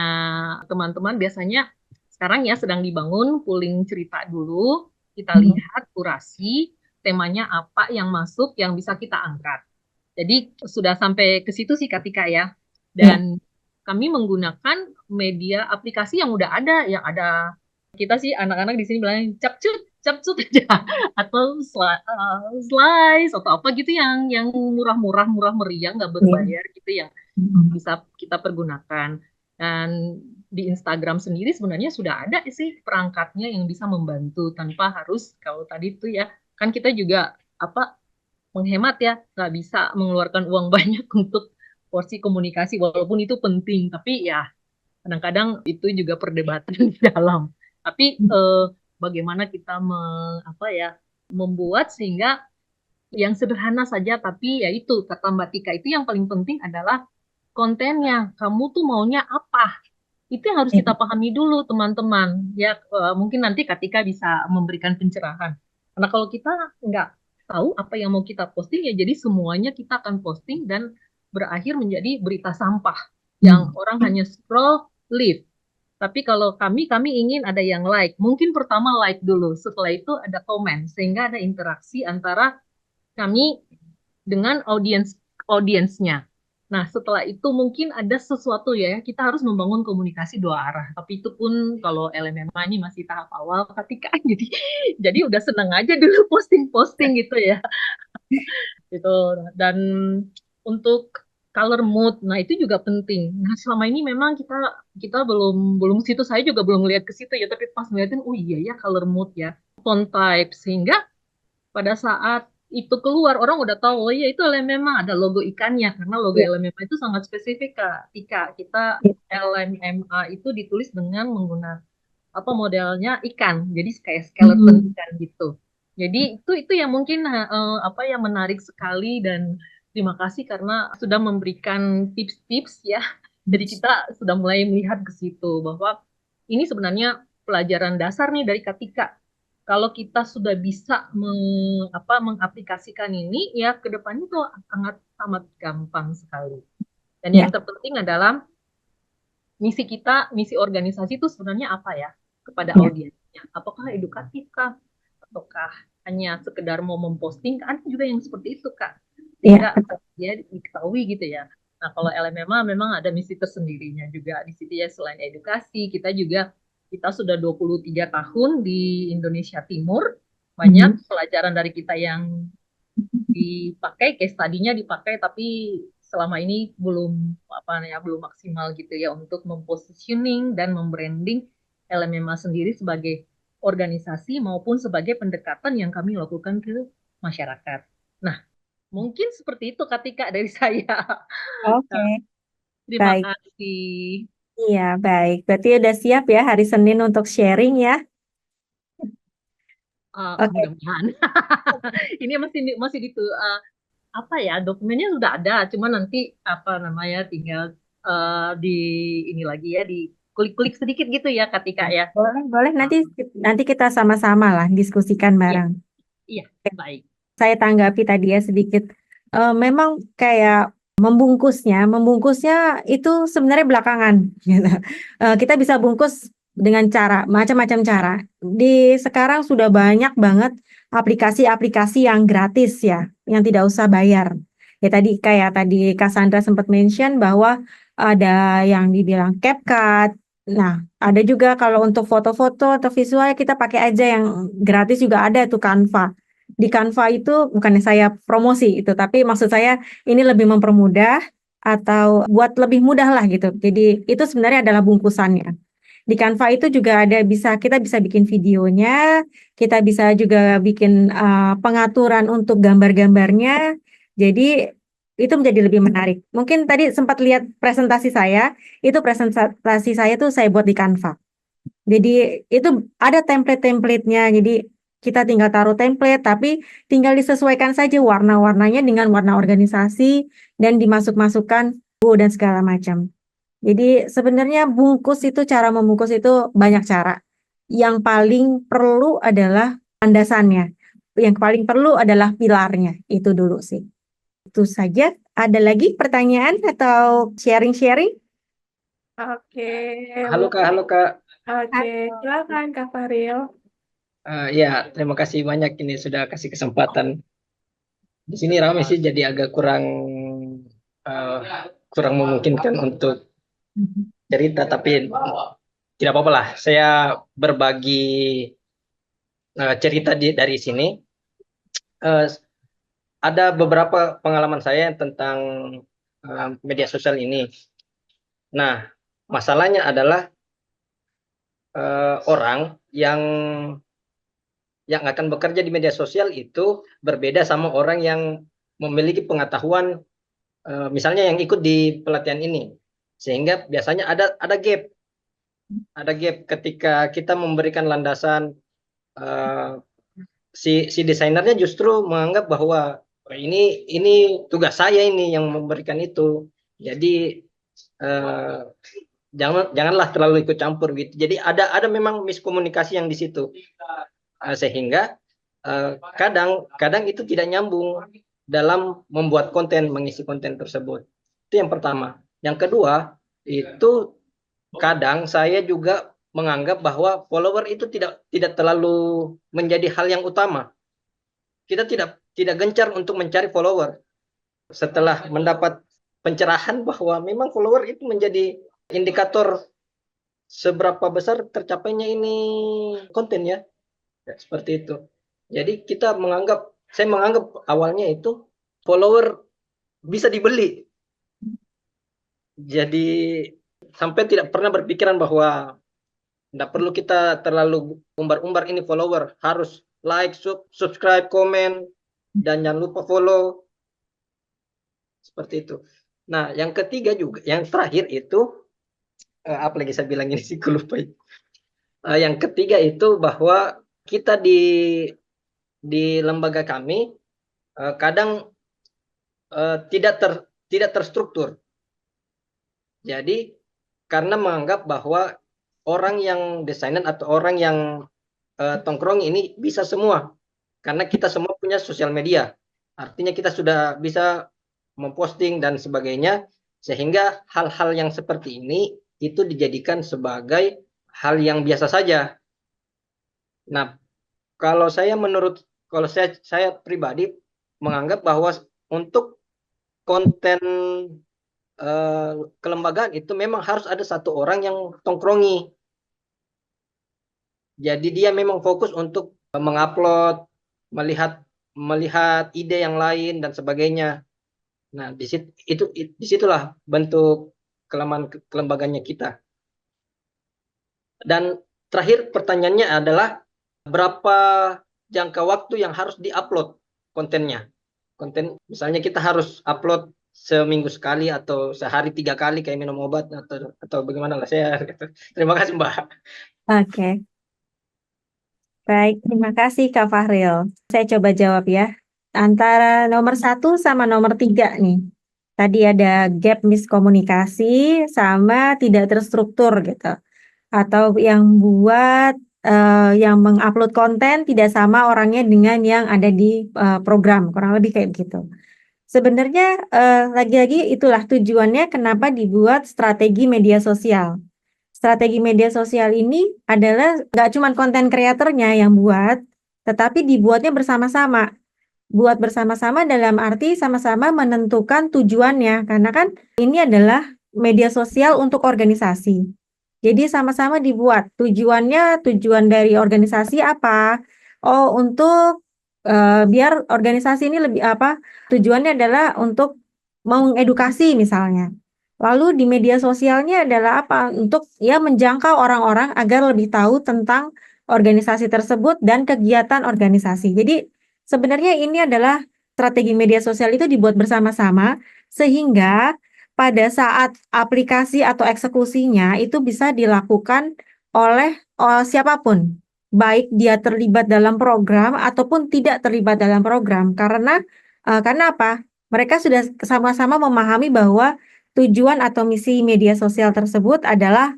teman-teman biasanya sekarang ya sedang dibangun pooling cerita dulu, kita lihat kurasi, temanya apa yang masuk, yang bisa kita angkat. Jadi sudah sampai ke situ sih Katika ya. Ya, Dan kami menggunakan media aplikasi yang udah ada, kita sih anak-anak di sini bilang capcut aja atau slice atau apa gitu yang murah-murah murah meriah nggak ya. berbayar gitu yang bisa kita pergunakan. Dan di Instagram sendiri sebenarnya sudah ada sih perangkatnya yang bisa membantu tanpa harus kalau tadi tuh ya kan kita juga apa menghemat ya, nggak bisa mengeluarkan uang banyak untuk porsi komunikasi, walaupun itu penting, tapi ya kadang-kadang itu juga perdebatan di dalam. Tapi bagaimana kita apa ya, membuat sehingga yang sederhana saja, tapi ya itu kata Mbak Tika itu yang paling penting adalah kontennya. Kamu tuh maunya apa? Itu yang harus Ya. kita pahami dulu teman-teman. Ya mungkin nanti Katika bisa memberikan pencerahan. Karena kalau kita nggak tahu apa yang mau kita posting ya jadi semuanya kita akan posting dan berakhir menjadi berita sampah yang orang hanya scroll, leave. Tapi kalau kami ingin ada yang like. Mungkin pertama like dulu, setelah itu ada komen sehingga ada interaksi antara kami dengan audiensnya. Nah, setelah itu mungkin ada sesuatu ya, kita harus membangun komunikasi dua arah. Tapi itu pun kalau LMMA ini masih tahap awal ketika jadi udah seneng aja dulu posting-posting gitu ya. Gitu. Dan untuk color mood, nah itu juga penting. Nah, selama ini memang kita kita belum belum situ, saya juga belum lihat ke situ ya, tapi pas ngeliatin, oh iya ya color mood ya, font type, sehingga pada saat itu keluar orang udah tahu oh iya itu LMMA ada logo ikannya karena logo Ya, LMMA itu sangat spesifik Kak. Ketika kita ya, LMMA itu ditulis dengan menggunakan apa modelnya ikan, jadi kayak skeleton Mhm. ikan gitu. Jadi itu yang mungkin apa yang menarik sekali dan terima kasih karena sudah memberikan tips-tips ya. Jadi kita sudah mulai melihat ke situ bahwa ini sebenarnya pelajaran dasar nih dari Katika. Kalau kita sudah bisa mengaplikasikan ini, ya ke depannya itu sangat amat gampang sekali. Dan yang ya, terpenting adalah misi kita, misi organisasi itu sebenarnya apa ya kepada ya, audiensnya? Apakah edukatif kah? Ataukah hanya sekedar mau memposting? Ada juga yang seperti itu Kak, ya, sehingga dia diketahui gitu ya. Nah kalau LMMA memang ada misi tersendirinya juga di situ ya, selain edukasi kita sudah 23 tahun di Indonesia Timur, banyak Mhm. pelajaran dari kita yang dipakai, case tadinya dipakai, tapi selama ini belum apa ya belum maksimal gitu ya untuk mempositioning dan membranding LMMA sendiri sebagai organisasi maupun sebagai pendekatan yang kami lakukan ke masyarakat. Nah, mungkin seperti itu Katika dari saya. Oke, Terima baik. kasih. Iya, baik. Berarti udah siap ya hari Senin untuk sharing ya. Oke, Mudah-mudahan ini masih masih apa ya dokumennya sudah ada, cuma nanti apa namanya tinggal di ini lagi ya di klik-klik sedikit gitu ya Katika ya. boleh, boleh. Ah, Nanti kita sama-sama lah diskusikan iya, bareng. iya, baik. Saya tanggapi tadi ya sedikit. Memang kayak membungkusnya itu sebenarnya belakangan. Gitu. Kita bisa bungkus dengan cara macam-macam cara. Di sekarang sudah banyak banget aplikasi-aplikasi yang gratis ya, yang tidak usah bayar. Ya tadi kayak tadi Cassandra sempat mention bahwa ada yang dibilang CapCut. Nah, ada juga kalau untuk foto-foto atau visual kita pakai aja yang gratis juga ada tuh Canva. Di Canva itu bukannya saya promosi itu, tapi maksud saya ini lebih mempermudah atau buat lebih mudah lah gitu. Jadi itu sebenarnya adalah bungkusannya. Di Canva itu juga ada kita bisa bikin videonya, kita bisa juga bikin pengaturan untuk gambar-gambarnya. Jadi itu menjadi lebih menarik. Mungkin tadi sempat lihat presentasi saya tuh saya buat di Canva. Jadi itu ada template-templatenya. Jadi kita tinggal taruh template, tapi tinggal disesuaikan saja warna-warnanya dengan warna organisasi dan dimasuk-masukkan logo dan segala macam. Jadi sebenarnya cara membungkus itu banyak cara. Yang paling perlu adalah landasannya. Yang paling perlu adalah pilarnya. Itu dulu sih. Itu saja. Ada lagi pertanyaan atau sharing-sharing? Oke, Halo Kak, mungkin. halo Kak. Oke, silakan Kak Faril. Ya, terima kasih banyak ini sudah kasih kesempatan. Di sini ramai sih jadi agak eh, kurang memungkinkan untuk cerita, tapi tidak apa-apa lah. Saya berbagi cerita dari sini. Eh, ada beberapa pengalaman saya tentang media sosial ini. Nah, masalahnya adalah orang yang akan bekerja di media sosial itu berbeda sama orang yang memiliki pengetahuan, misalnya yang ikut di pelatihan ini, sehingga biasanya ada gap ketika kita memberikan landasan. eh, si desainernya justru menganggap bahwa ini tugas saya ini yang memberikan itu, jadi eh, janganlah terlalu ikut campur gitu. Jadi ada memang miskomunikasi yang di situ. Sehingga kadang itu tidak nyambung dalam membuat konten, mengisi konten tersebut. Itu yang pertama. Yang kedua, itu kadang saya juga menganggap bahwa follower itu tidak terlalu menjadi hal yang utama. Kita tidak gencar untuk mencari follower. Setelah mendapat pencerahan bahwa memang follower itu menjadi indikator seberapa besar tercapainya ini konten ya. Ya, seperti itu. Jadi saya menganggap awalnya itu follower bisa dibeli. Jadi sampai tidak pernah berpikiran bahwa tidak perlu kita terlalu umbar-umbar ini follower, harus like, subscribe, komen, dan jangan lupa follow. Seperti itu. Nah, yang ketiga juga, yang terakhir itu, apa lagi saya bilang ini sih, aku lupa. Yang ketiga itu bahwa kita di lembaga kami kadang tidak terstruktur. Jadi karena menganggap bahwa orang yang desainer atau orang yang tongkrong ini bisa semua, karena kita semua punya sosial media. Artinya kita sudah bisa memposting dan sebagainya, sehingga hal-hal yang seperti ini itu dijadikan sebagai hal yang biasa saja. Nah, kalau saya pribadi menganggap bahwa untuk konten kelembagaan itu memang harus ada satu orang yang tongkrongi. Jadi dia memang fokus untuk mengupload, melihat ide yang lain dan sebagainya. Nah, disitulah bentuk kelemahan kelembagaannya kita. Dan terakhir pertanyaannya adalah berapa jangka waktu yang harus diupload kontennya. Konten misalnya kita harus upload seminggu sekali atau sehari 3 kali kayak minum obat atau bagaimana lah saya gitu. Terima kasih Mbak. Oke, baik. Terima kasih Kak Fahril. Saya coba jawab ya. Antara nomor 1 sama nomor 3 nih. Tadi ada gap miskomunikasi sama tidak terstruktur gitu. Atau yang buat yang mengupload konten tidak sama orangnya dengan yang ada di program. Kurang lebih kayak gitu. Sebenarnya lagi-lagi itulah tujuannya kenapa dibuat strategi media sosial. Strategi media sosial ini adalah nggak cuma konten kreatornya yang buat, tetapi dibuatnya bersama-sama. Buat bersama-sama dalam arti sama-sama menentukan tujuannya, karena kan ini adalah media sosial untuk organisasi. Jadi sama-sama dibuat. Tujuan dari organisasi apa? Oh, untuk biar organisasi ini lebih apa? Tujuannya adalah untuk mengedukasi misalnya. Lalu di media sosialnya adalah apa? Untuk ya menjangkau orang-orang agar lebih tahu tentang organisasi tersebut dan kegiatan organisasi. Jadi sebenarnya ini adalah strategi media sosial itu dibuat bersama-sama sehingga pada saat aplikasi atau eksekusinya itu bisa dilakukan oleh siapapun, baik dia terlibat dalam program ataupun tidak terlibat dalam program. Karena apa? Mereka sudah sama-sama memahami bahwa tujuan atau misi media sosial tersebut adalah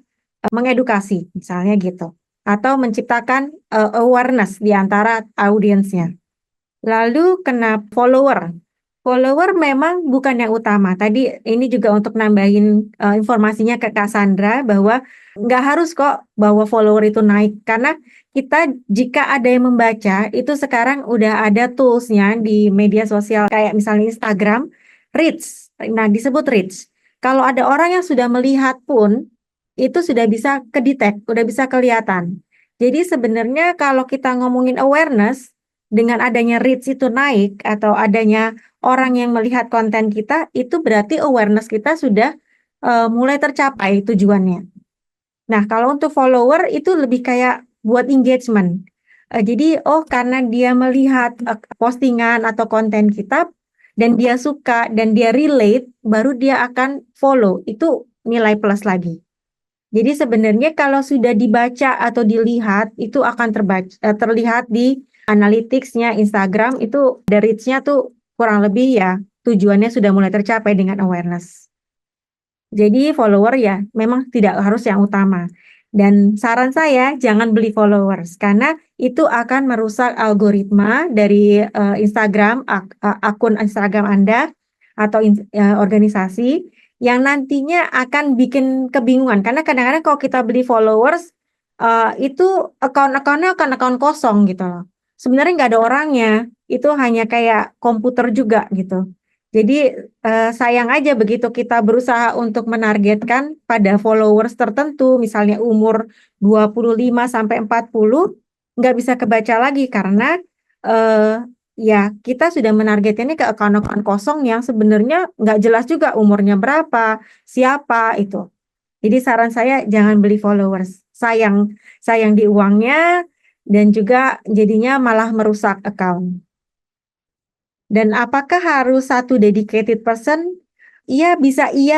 mengedukasi, misalnya gitu, atau menciptakan awareness di antara audiensnya. Lalu kena follower. Follower memang bukan yang utama. Tadi ini juga untuk nambahin informasinya ke Kak Sandra bahwa nggak harus kok bahwa follower itu naik. Karena kita jika ada yang membaca, itu sekarang udah ada toolsnya di media sosial kayak misalnya Instagram, reach. Nah, disebut reach. Kalau ada orang yang sudah melihat pun, itu sudah bisa kedetek, udah bisa kelihatan. Jadi sebenarnya kalau kita ngomongin awareness, dengan adanya reach itu naik atau adanya orang yang melihat konten kita, itu berarti awareness kita sudah mulai tercapai tujuannya. Nah, kalau untuk follower itu lebih kayak buat engagement. Jadi, karena dia melihat postingan atau konten kita dan dia suka dan dia relate, baru dia akan follow. Itu nilai plus lagi. Jadi sebenarnya kalau sudah dibaca atau dilihat, itu akan terlihat di analytics-nya Instagram itu dari reach-nya tuh kurang lebih ya tujuannya sudah mulai tercapai dengan awareness. Jadi follower ya memang tidak harus yang utama. Dan saran saya jangan beli followers karena itu akan merusak algoritma dari Instagram, akun Instagram Anda atau organisasi yang nantinya akan bikin kebingungan. Karena kadang-kadang kalau kita beli followers itu akun-akunnya akun kosong gitu loh. Sebenarnya nggak ada orangnya, itu hanya kayak komputer juga gitu. Jadi sayang aja begitu kita berusaha untuk menargetkan pada followers tertentu, misalnya umur 25 sampai 40, nggak bisa kebaca lagi karena eh, ya kita sudah menargetkannya ke akun-akun kosong yang sebenarnya nggak jelas juga umurnya berapa, siapa itu. Jadi saran saya jangan beli followers. Sayang, sayang di uangnya dan juga jadinya malah merusak account. Dan apakah harus satu dedicated person? Iya,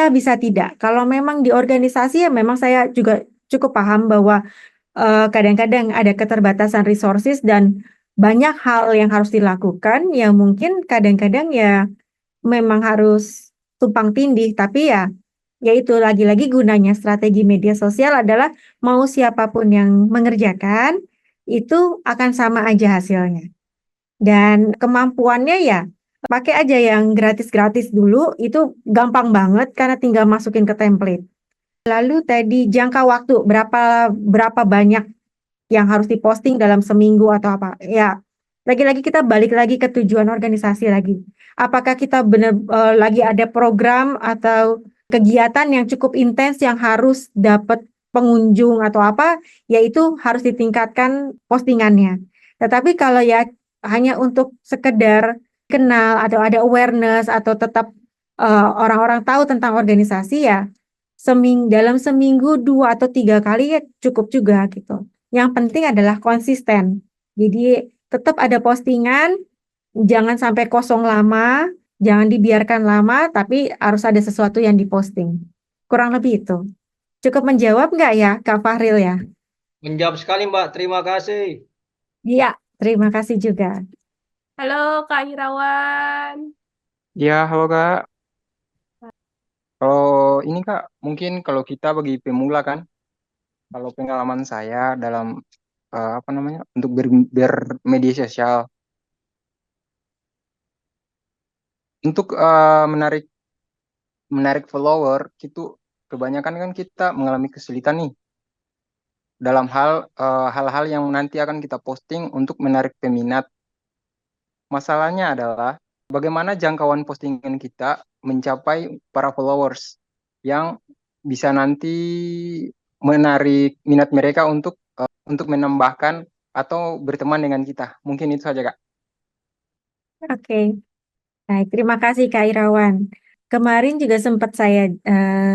bisa tidak. Kalau memang di organisasi ya memang saya juga cukup paham bahwa kadang-kadang ada keterbatasan resources dan banyak hal yang harus dilakukan yang mungkin kadang-kadang ya memang harus tumpang tindih. Tapi ya itu lagi-lagi gunanya strategi media sosial adalah mau siapapun yang mengerjakan itu akan sama aja hasilnya. Dan kemampuannya ya pakai aja yang gratis-gratis dulu, itu gampang banget karena tinggal masukin ke template. Lalu tadi jangka waktu berapa berapa banyak yang harus diposting dalam seminggu atau apa. Ya, lagi-lagi kita balik lagi ke tujuan organisasi lagi. Apakah kita benar lagi ada program atau kegiatan yang cukup intens yang harus dapat pengunjung atau apa, yaitu harus ditingkatkan postingannya. Tetapi kalau ya hanya untuk sekedar kenal atau ada awareness atau tetap orang-orang tahu tentang organisasi ya dalam seminggu 2 atau 3 kali ya cukup juga gitu. Yang penting adalah konsisten. Jadi tetap ada postingan, jangan sampai kosong lama, jangan dibiarkan lama, tapi harus ada sesuatu yang diposting. Kurang lebih itu. Cukup menjawab nggak ya, Kak Fahril ya? Menjawab sekali Mbak, terima kasih. Iya, terima kasih juga. Halo Kak Irawan. Ya, halo Kak. Kalau ini Kak, mungkin kalau kita bagi pemula kan, kalau pengalaman saya dalam apa namanya, untuk bermedia sosial, untuk menarik menarik follower, itu kebanyakan kan kita mengalami kesulitan nih dalam hal-hal yang nanti akan kita posting untuk menarik peminat. Masalahnya adalah bagaimana jangkauan postingan kita mencapai para followers yang bisa nanti menarik minat mereka untuk menambahkan atau berteman dengan kita. Mungkin itu saja, Kak. Oke, baik. Terima kasih Kak Irawan. Kemarin juga sempat saya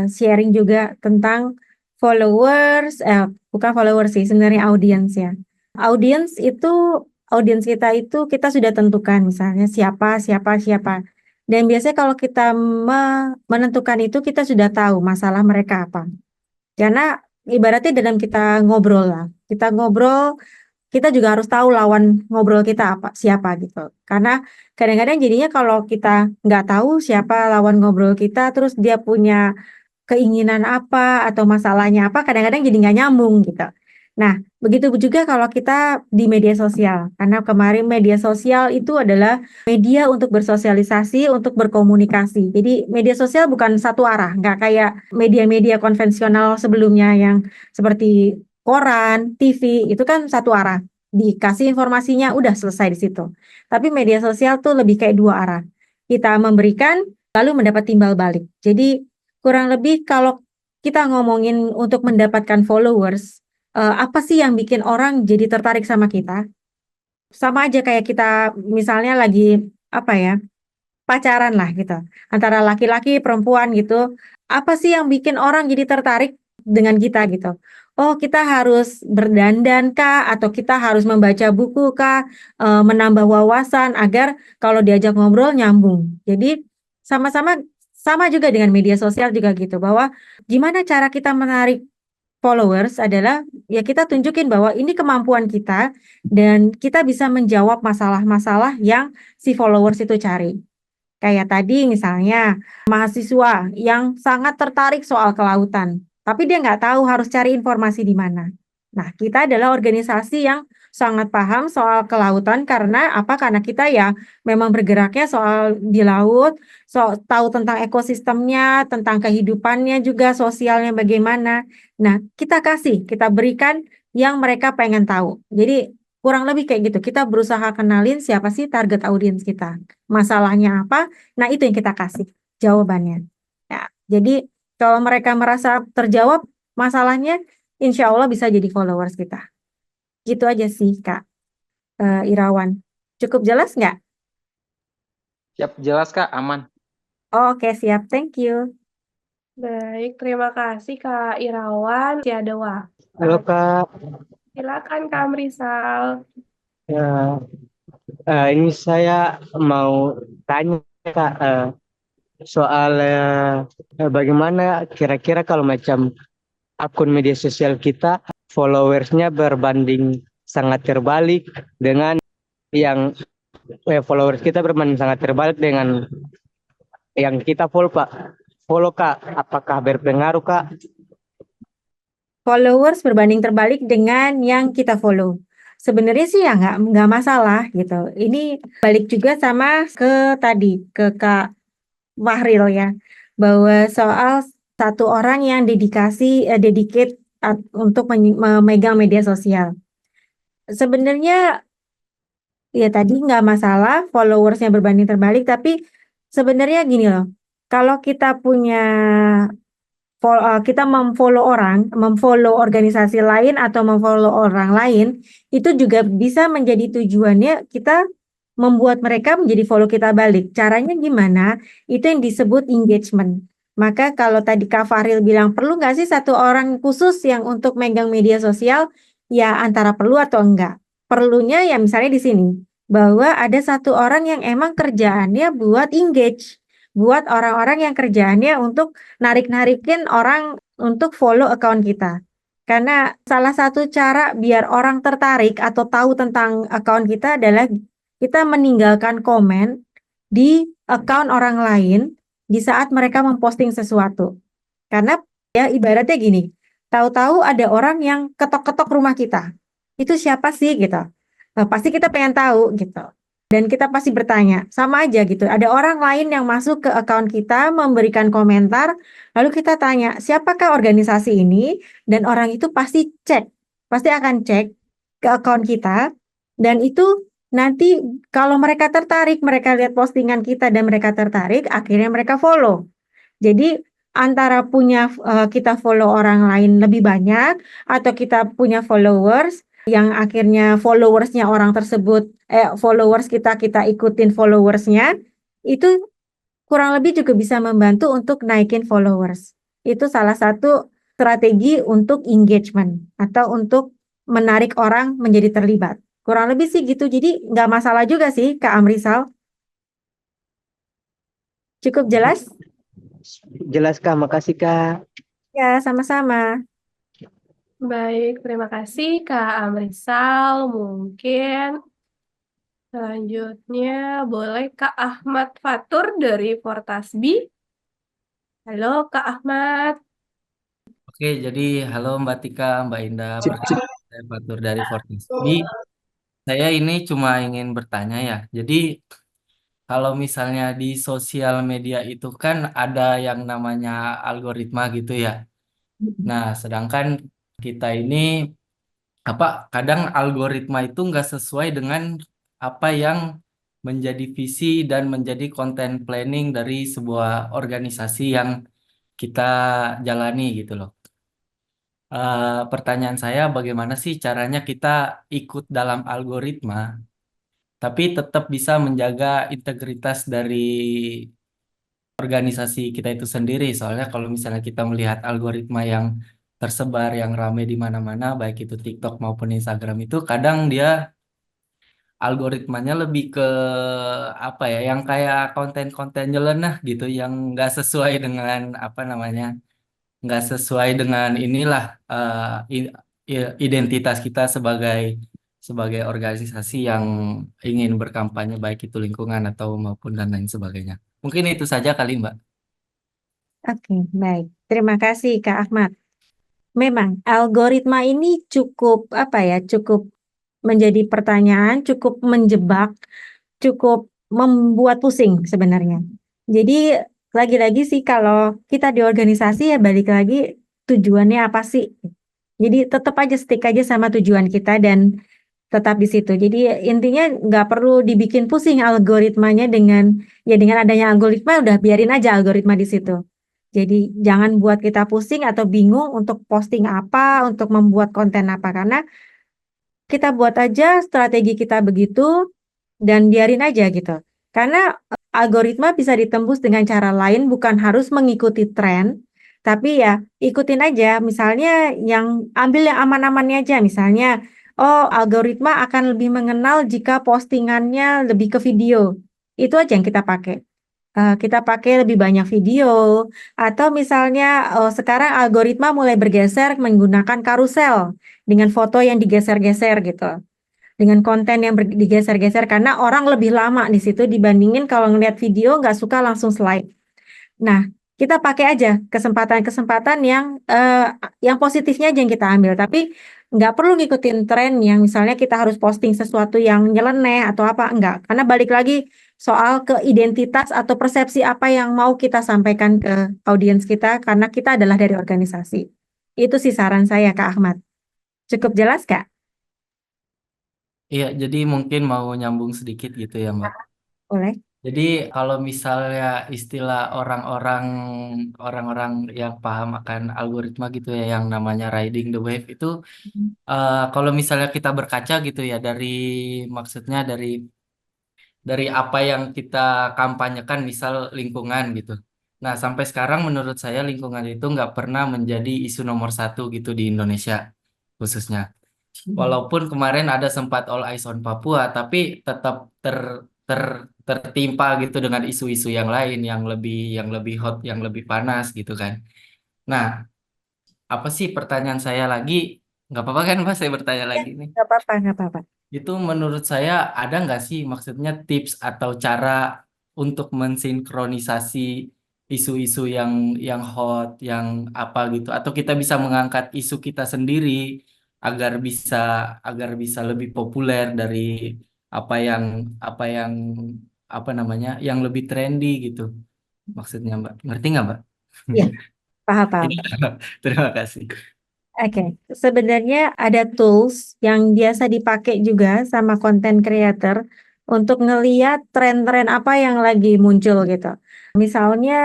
sharing juga tentang followers, bukan followers sih, sebenarnya audiens ya. Audiens itu, audiens kita itu kita sudah tentukan misalnya siapa, siapa, siapa. Dan biasanya kalau kita menentukan itu kita sudah tahu masalah mereka apa. Karena ibaratnya dalam kita ngobrol lah, kita ngobrol kita juga harus tahu lawan ngobrol kita apa siapa gitu. Karena kadang-kadang jadinya kalau kita nggak tahu siapa lawan ngobrol kita, terus dia punya keinginan apa atau masalahnya apa, kadang-kadang jadi nggak nyambung gitu. Nah, begitu juga kalau kita di media sosial. Karena kemarin media sosial itu adalah media untuk bersosialisasi, untuk berkomunikasi. Jadi media sosial bukan satu arah, nggak kayak media-media konvensional sebelumnya yang seperti koran, TV, itu kan satu arah. Dikasih informasinya, udah selesai di situ. Tapi media sosial tuh lebih kayak dua arah. Kita memberikan, lalu mendapat timbal balik. Jadi kurang lebih kalau kita ngomongin untuk mendapatkan followers, apa sih yang bikin orang jadi tertarik sama kita? Sama aja kayak kita misalnya lagi apa ya, pacaran lah gitu. Antara laki-laki perempuan gitu. Apa sih yang bikin orang jadi tertarik dengan kita gitu? Oh, kita harus berdandan kah atau kita harus membaca buku kah, menambah wawasan agar kalau diajak ngobrol nyambung. Jadi sama-sama sama juga dengan media sosial juga gitu bahwa gimana cara kita menarik followers adalah ya kita tunjukin bahwa ini kemampuan kita dan kita bisa menjawab masalah-masalah yang si followers itu cari. Kayak tadi misalnya mahasiswa yang sangat tertarik soal kelautan, tapi dia nggak tahu harus cari informasi di mana. Nah, kita adalah organisasi yang sangat paham soal kelautan karena apa? Karena kita ya memang bergeraknya soal di laut, tahu tentang ekosistemnya, tentang kehidupannya juga, sosialnya bagaimana. Nah, kita berikan yang mereka pengen tahu. Jadi Kurang lebih kayak gitu. Kita berusaha kenalin siapa sih target audiens kita. Masalahnya apa? Nah, itu yang kita kasih jawabannya. Ya, jadi kalau mereka merasa terjawab masalahnya, insya Allah bisa jadi followers kita. Gitu aja sih, Kak Irawan. Cukup jelas nggak? Siap, jelas Kak, aman. Oke, siap. Thank you. Baik, terima kasih Kak Irawan. Masih ada waktu. Halo Kak, Silakan Kak Amrisal. ya, ini saya mau tanya Kak soal bagaimana kira-kira kalau macam akun media sosial kita followersnya berbanding sangat terbalik dengan yang followers kita berbanding sangat terbalik dengan yang kita follow Kak, apakah berpengaruh Kak? Followers berbanding terbalik dengan yang kita follow. Sebenarnya sih ya nggak masalah gitu. Ini balik juga sama ke tadi ke Kak Wahril ya, bahwa soal satu orang yang dedicate untuk memegang media sosial. Sebenarnya ya tadi nggak masalah followersnya berbanding terbalik, tapi sebenarnya gini loh, kalau kita punya kita memfollow organisasi lain atau memfollow orang lain, itu juga bisa menjadi tujuannya kita membuat mereka menjadi follow kita balik. Caranya gimana? Itu yang disebut engagement. Maka kalau tadi Kak Fahril bilang perlu nggak sih satu orang khusus yang untuk megang media sosial? Ya antara perlu atau enggak. Perlunya ya misalnya di sini bahwa ada satu orang yang emang kerjaannya buat engage, buat orang-orang yang kerjaannya untuk narik-narikin orang untuk follow account kita. Karena salah satu cara biar orang tertarik atau tahu tentang account kita adalah kita meninggalkan komen di account orang lain di saat mereka memposting sesuatu. Karena ya ibaratnya gini, tahu-tahu ada orang yang ketok-ketok rumah kita. Itu siapa sih gitu. Pasti kita pengen tahu gitu. Dan kita pasti bertanya, sama aja gitu. Ada orang lain yang masuk ke account kita, memberikan komentar, lalu kita tanya, siapakah organisasi ini? Dan orang itu pasti akan cek ke account kita, dan itu nanti kalau mereka tertarik, mereka lihat postingan kita dan mereka tertarik, akhirnya mereka follow. Jadi antara kita follow orang lain lebih banyak, atau kita punya followers, yang akhirnya followersnya orang tersebut, followers kita ikutin followersnya, itu kurang lebih juga bisa membantu untuk naikin followers. Itu salah satu strategi untuk engagement atau untuk menarik orang menjadi terlibat. Kurang lebih sih gitu, jadi nggak masalah juga sih Kak Amrisal. Cukup jelas? Jelas Kak, makasih Kak. Ya, sama-sama. Baik, terima kasih Kak Amrisal. Mungkin selanjutnya boleh Kak Ahmad Fatur dari Fortasbi. Halo Kak Ahmad. Oke, jadi halo Mbak Tika, Mbak Indah, perkenalkan saya Fatur dari Fortisbi. Saya ini cuma ingin bertanya ya. Jadi kalau misalnya di sosial media itu kan ada yang namanya algoritma gitu ya. Nah, sedangkan kita ini kadang algoritma itu nggak sesuai dengan apa yang menjadi visi dan menjadi konten planning dari sebuah organisasi yang kita jalani gitu loh. Pertanyaan saya, bagaimana sih caranya kita ikut dalam algoritma, tapi tetap bisa menjaga integritas dari organisasi kita itu sendiri? Soalnya kalau misalnya kita melihat algoritma yang tersebar, yang ramai di mana-mana, baik itu TikTok maupun Instagram itu, kadang dia algoritmanya lebih ke apa ya, yang kayak konten-konten nyeleneh gitu, yang nggak sesuai dengan apa namanya, nggak sesuai dengan inilah identitas kita sebagai sebagai organisasi yang ingin berkampanye baik itu lingkungan atau maupun dan lain sebagainya. Mungkin itu saja kali Mbak. Oke, baik. Terima kasih Kak Ahmad. Memang algoritma ini cukup cukup menjadi pertanyaan, cukup menjebak, cukup membuat pusing sebenarnya. Jadi lagi-lagi sih kalau kita di organisasi ya balik lagi tujuannya apa sih? Jadi tetap aja stick aja sama tujuan kita, dan tetap di situ. Jadi intinya nggak perlu dibikin pusing algoritmanya dengan adanya algoritma udah biarin aja algoritma di situ. Jadi jangan buat kita pusing atau bingung untuk posting apa, untuk membuat konten apa karena kita buat aja strategi kita begitu dan biarin aja gitu. Karena algoritma bisa ditembus dengan cara lain, bukan harus mengikuti tren, tapi ya ikutin aja. Misalnya ambil yang aman-amannya aja. Misalnya, oh algoritma akan lebih mengenal jika postingannya lebih ke video. Itu aja yang kita pakai. Kita pakai lebih banyak video, atau misalnya sekarang algoritma mulai bergeser menggunakan karusel dengan foto yang digeser-geser gitu dengan konten yang digeser-geser karena orang lebih lama di situ dibandingin kalau ngeliat video nggak suka langsung slide. Nah, kita pakai aja kesempatan-kesempatan yang positifnya aja yang kita ambil, tapi nggak perlu ngikutin tren yang misalnya kita harus posting sesuatu yang nyeleneh atau apa, enggak. Karena balik lagi soal ke identitas atau persepsi apa yang mau kita sampaikan ke audiens kita karena kita adalah dari organisasi. Itu sih saran saya, Kak Ahmad. Cukup jelas, Kak? Iya, jadi mungkin mau nyambung sedikit gitu ya, Mbak. Boleh? Jadi kalau misalnya istilah orang-orang yang paham akan algoritma gitu ya, yang namanya riding the wave itu, kalau misalnya kita berkaca gitu ya maksudnya dari apa yang kita kampanyekan, misal lingkungan gitu. Nah, sampai sekarang menurut saya lingkungan itu nggak pernah menjadi isu nomor satu gitu di Indonesia khususnya. Walaupun kemarin ada sempat All Eyes on Papua, tapi tetap ter, tertimpa gitu dengan isu-isu yang lain yang lebih hot, yang lebih panas gitu kan. Nah, apa sih pertanyaan saya lagi? Nggak apa-apa kan, Mas, saya bertanya Ya, lagi nih. nggak apa-apa, nggak apa-apa. Itu menurut saya ada nggak sih maksudnya tips atau cara untuk mensinkronisasi isu-isu yang hot, yang apa gitu, atau kita bisa mengangkat isu kita sendiri agar bisa agar bisa lebih populer dari apa yang apa yang apa namanya yang lebih trendy gitu. Maksudnya Mbak, ngerti nggak Mbak? Ya, paham-paham. Terima kasih. Oke, sebenarnya ada tools yang biasa dipakai juga sama content creator untuk ngeliat tren-tren apa yang lagi muncul gitu. Misalnya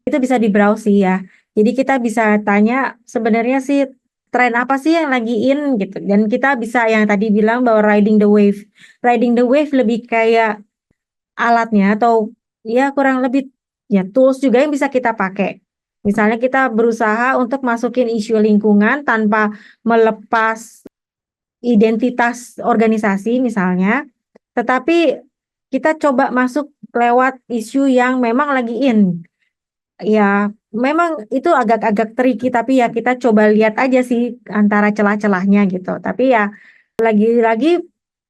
itu bisa di browse sih ya. Jadi kita bisa tanya sebenarnya sih tren apa sih yang lagi in gitu. Dan kita bisa yang tadi bilang bahwa riding the wave. Riding the wave lebih kayak alatnya atau ya kurang lebih ya tools juga yang bisa kita pakai. Misalnya kita berusaha untuk masukin isu lingkungan tanpa melepas identitas organisasi misalnya, tetapi kita coba masuk lewat isu yang memang lagi in. Ya, memang itu agak-agak tricky, tapi ya kita coba lihat aja sih antara celah-celahnya gitu. Tapi ya lagi-lagi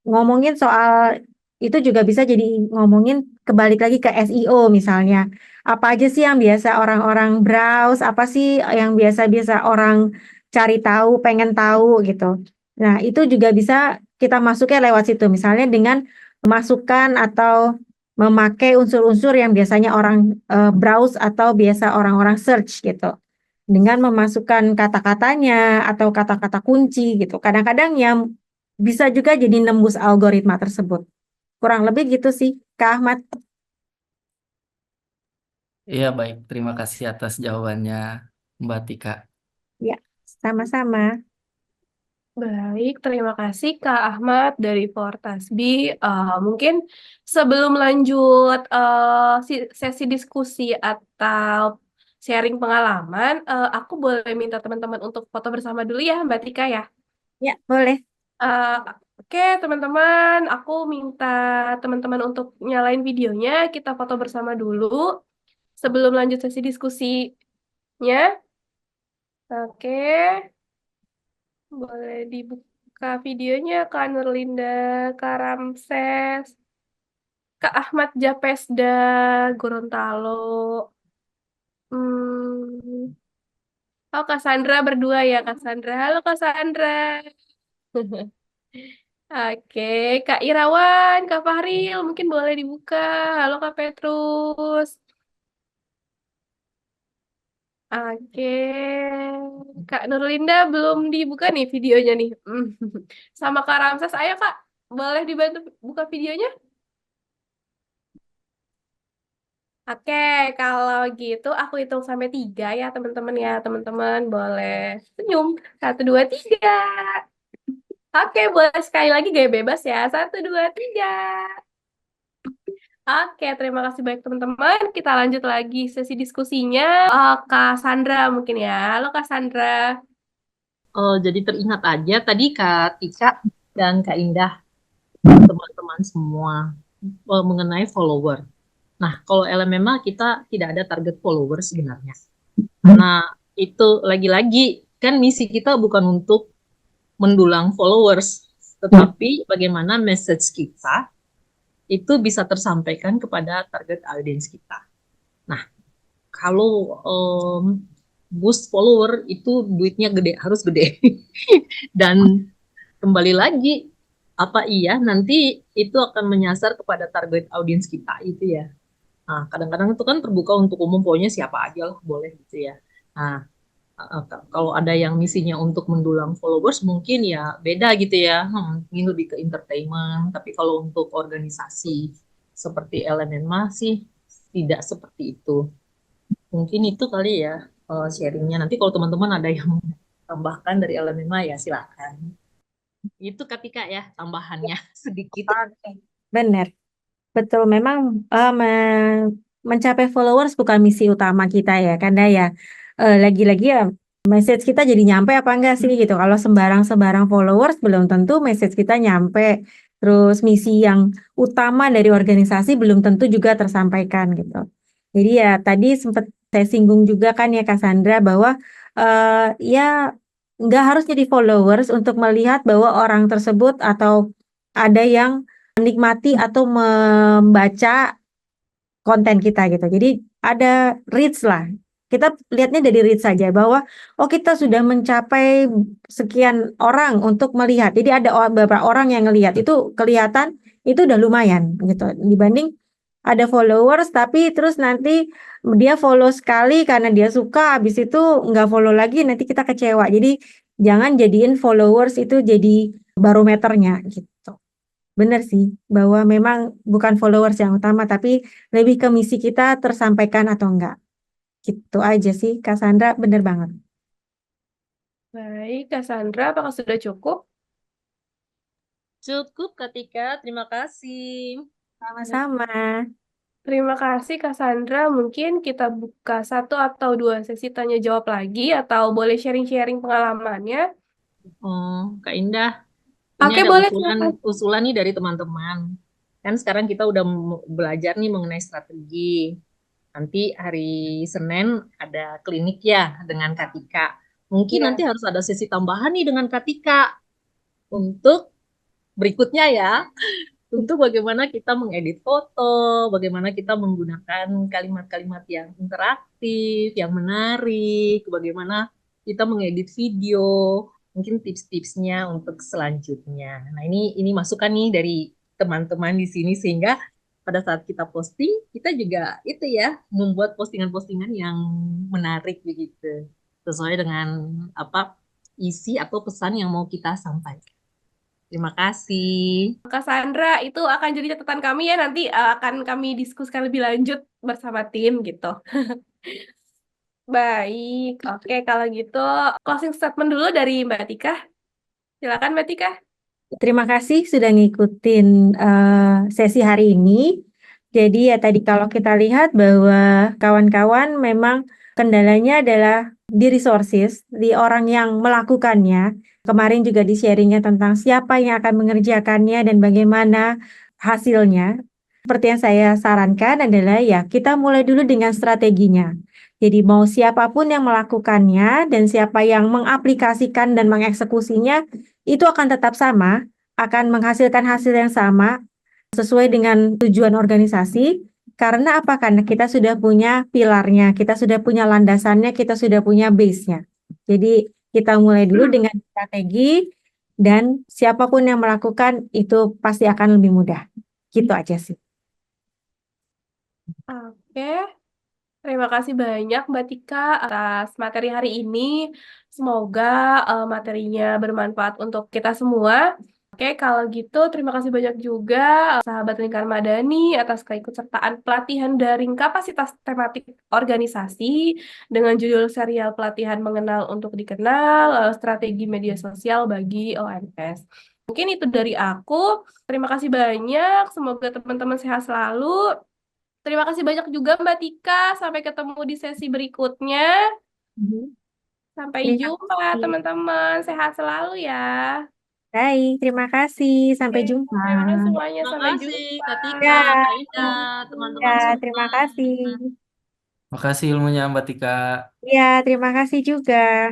ngomongin soal itu juga bisa jadi ngomongin kebalik lagi ke SEO misalnya. Apa aja sih yang biasa orang-orang browse, apa sih yang biasa-biasa orang cari tahu, pengen tahu gitu. Nah, itu juga bisa kita masuknya lewat situ. Misalnya dengan memasukkan atau memakai unsur-unsur yang biasanya orang browse atau biasa orang-orang search gitu dengan memasukkan kata-katanya atau kata-kata kunci gitu. Kadang-kadang yang bisa juga jadi nembus algoritma tersebut. Kurang lebih gitu sih, Kak Ahmad. Iya baik, terima kasih atas jawabannya Mbak Tika. Ya, sama-sama. Baik, terima kasih Kak Ahmad dari Portasbi. Mungkin sebelum lanjut sesi diskusi atau sharing pengalaman, aku boleh minta teman-teman untuk foto bersama dulu ya, Mbak Tika ya. Ya, boleh. Eh, oke, teman-teman, aku minta teman-teman untuk nyalain videonya. Kita foto bersama dulu sebelum lanjut sesi diskusinya. Oke. Boleh dibuka videonya Kak Nurlinda, Kak Ramses, Kak Ahmad Japesda, Gorontalo. Hmm. Oh, Kak Sandra berdua ya, Kak Sandra. Halo, Kak Sandra. Oke, Kak Irawan, Kak Fahril, mungkin boleh dibuka. Halo, Kak Petrus. Oke, Kak Nurlinda belum dibuka nih videonya nih. Sama Kak Ramses, ayo Kak, boleh dibantu buka videonya? Oke, kalau gitu aku hitung sampai 3 ya teman-teman ya. Teman-teman boleh senyum. 1, 2, 3. Oke, boleh sekali lagi gaya bebas ya. 1, 2, 3. Oke, terima kasih banyak teman-teman. Kita lanjut lagi sesi diskusinya. Kak Sandra mungkin ya. Halo Kak Sandra. Oh, jadi teringat aja tadi Kak Tika dan Kak Indah, teman-teman semua, mengenai follower. Nah, kalau LMMA kita tidak ada target follower sebenarnya. Nah, itu lagi-lagi kan misi kita bukan untuk mendulang followers, tetapi bagaimana message kita itu bisa tersampaikan kepada target audience kita. Nah, kalau boost follower itu duitnya gede, harus gede. Dan kembali lagi, apa iya nanti itu akan menyasar kepada target audiens kita itu ya. Nah, kadang-kadang itu kan terbuka untuk umum, pokoknya siapa aja lah boleh gitu ya. Nah, kalau ada yang misinya untuk mendulang followers mungkin ya beda gitu ya. Ini lebih ke entertainment, tapi kalau untuk organisasi seperti LMMA sih tidak seperti itu. Mungkin itu kali ya sharingnya. Nanti kalau teman-teman ada yang tambahkan dari LMMA ya silakan. Itu ketika ya tambahannya sedikit. Oke. Benar, betul. Memang mencapai followers bukan misi utama kita ya, karena ya lagi-lagi ya message kita jadi nyampe apa enggak sih gitu. Kalau sembarang-sembarang followers belum tentu message kita nyampe. Terus misi yang utama dari organisasi belum tentu juga tersampaikan gitu. Jadi ya tadi sempat saya singgung juga kan ya Kak Sandra bahwa ya nggak harus jadi followers untuk melihat bahwa orang tersebut atau ada yang menikmati atau membaca konten kita gitu. Jadi ada reach lah. Kita lihatnya dari reach saja bahwa oh kita sudah mencapai sekian orang untuk melihat. Jadi ada beberapa orang yang ngelihat itu kelihatan itu udah lumayan gitu. Dibanding ada followers tapi terus nanti dia follow sekali karena dia suka, habis itu nggak follow lagi nanti kita kecewa. Jadi jangan jadiin followers itu jadi barometernya gitu. Benar sih, bahwa memang bukan followers yang utama, tapi lebih ke misi kita tersampaikan atau enggak. Gitu aja sih, Kak Sandra, benar banget. Baik, Kak Sandra, apakah sudah cukup? Cukup ketika, terima kasih. Sama-sama. Terima kasih Kak Sandra. Mungkin kita buka 1 atau 2 sesi tanya jawab lagi atau boleh sharing-sharing pengalamannya. Oh, Kak Indah, ini Oke, ada boleh usulan silakan. usulan nih dari teman-teman. Kan sekarang kita udah belajar nih mengenai strategi. Nanti hari Senin ada klinik ya dengan Katika. Mungkin Iya. nanti harus ada sesi tambahan nih dengan Katika untuk berikutnya ya. Untuk bagaimana kita mengedit foto, bagaimana kita menggunakan kalimat-kalimat yang interaktif, yang menarik, bagaimana kita mengedit video, mungkin tips-tipsnya untuk selanjutnya. Nah, ini masukan nih dari teman-teman di sini sehingga pada saat kita posting, kita juga itu ya membuat postingan-postingan yang menarik begitu, sesuai dengan apa isi atau pesan yang mau kita sampaikan. Terima kasih. Kak Sandra, itu akan jadi catatan kami ya nanti akan kami diskusikan lebih lanjut bersama tim gitu. Baik, oke kalau gitu closing statement dulu dari Mbak Tika. Silakan Mbak Tika. Terima kasih sudah ngikutin sesi hari ini. Jadi ya tadi kalau kita lihat bahwa kawan-kawan memang kendalanya adalah di resources, di orang yang melakukannya. Kemarin juga di-sharingnya tentang siapa yang akan mengerjakannya dan bagaimana hasilnya. Seperti yang saya sarankan adalah ya kita mulai dulu dengan strateginya. Jadi mau siapapun yang melakukannya dan siapa yang mengaplikasikan dan mengeksekusinya itu akan tetap sama, akan menghasilkan hasil yang sama sesuai dengan tujuan organisasi. Karena apa? Karena kita sudah punya pilarnya, kita sudah punya landasannya, kita sudah punya base-nya. Jadi kita mulai dulu dengan strategi dan siapapun yang melakukan itu pasti akan lebih mudah. Gitu aja sih. Oke. Terima kasih banyak Mbak Tika atas materi hari ini. Semoga materinya bermanfaat untuk kita semua. Oke, kalau gitu terima kasih banyak juga sahabat Lingkar Madani atas keikutsertaan pelatihan daring kapasitas tematik organisasi dengan judul serial pelatihan mengenal untuk dikenal, strategi media sosial bagi OMS. Mungkin itu dari aku. Terima kasih banyak. Semoga teman-teman sehat selalu. Terima kasih banyak juga Mbak Tika. Sampai ketemu di sesi berikutnya. Mhm. Sampai Terima jumpa kasih. teman-teman. Sehat selalu ya. Baik, terima kasih. Sampai Oke, jumpa. udah semuanya Terima sampai kasih jumpa. Kak Tika, Ya, Kak Ida, ya, teman-teman semua. terima kasih. Makasih ilmunya Mbak Tika. Ya, terima kasih juga.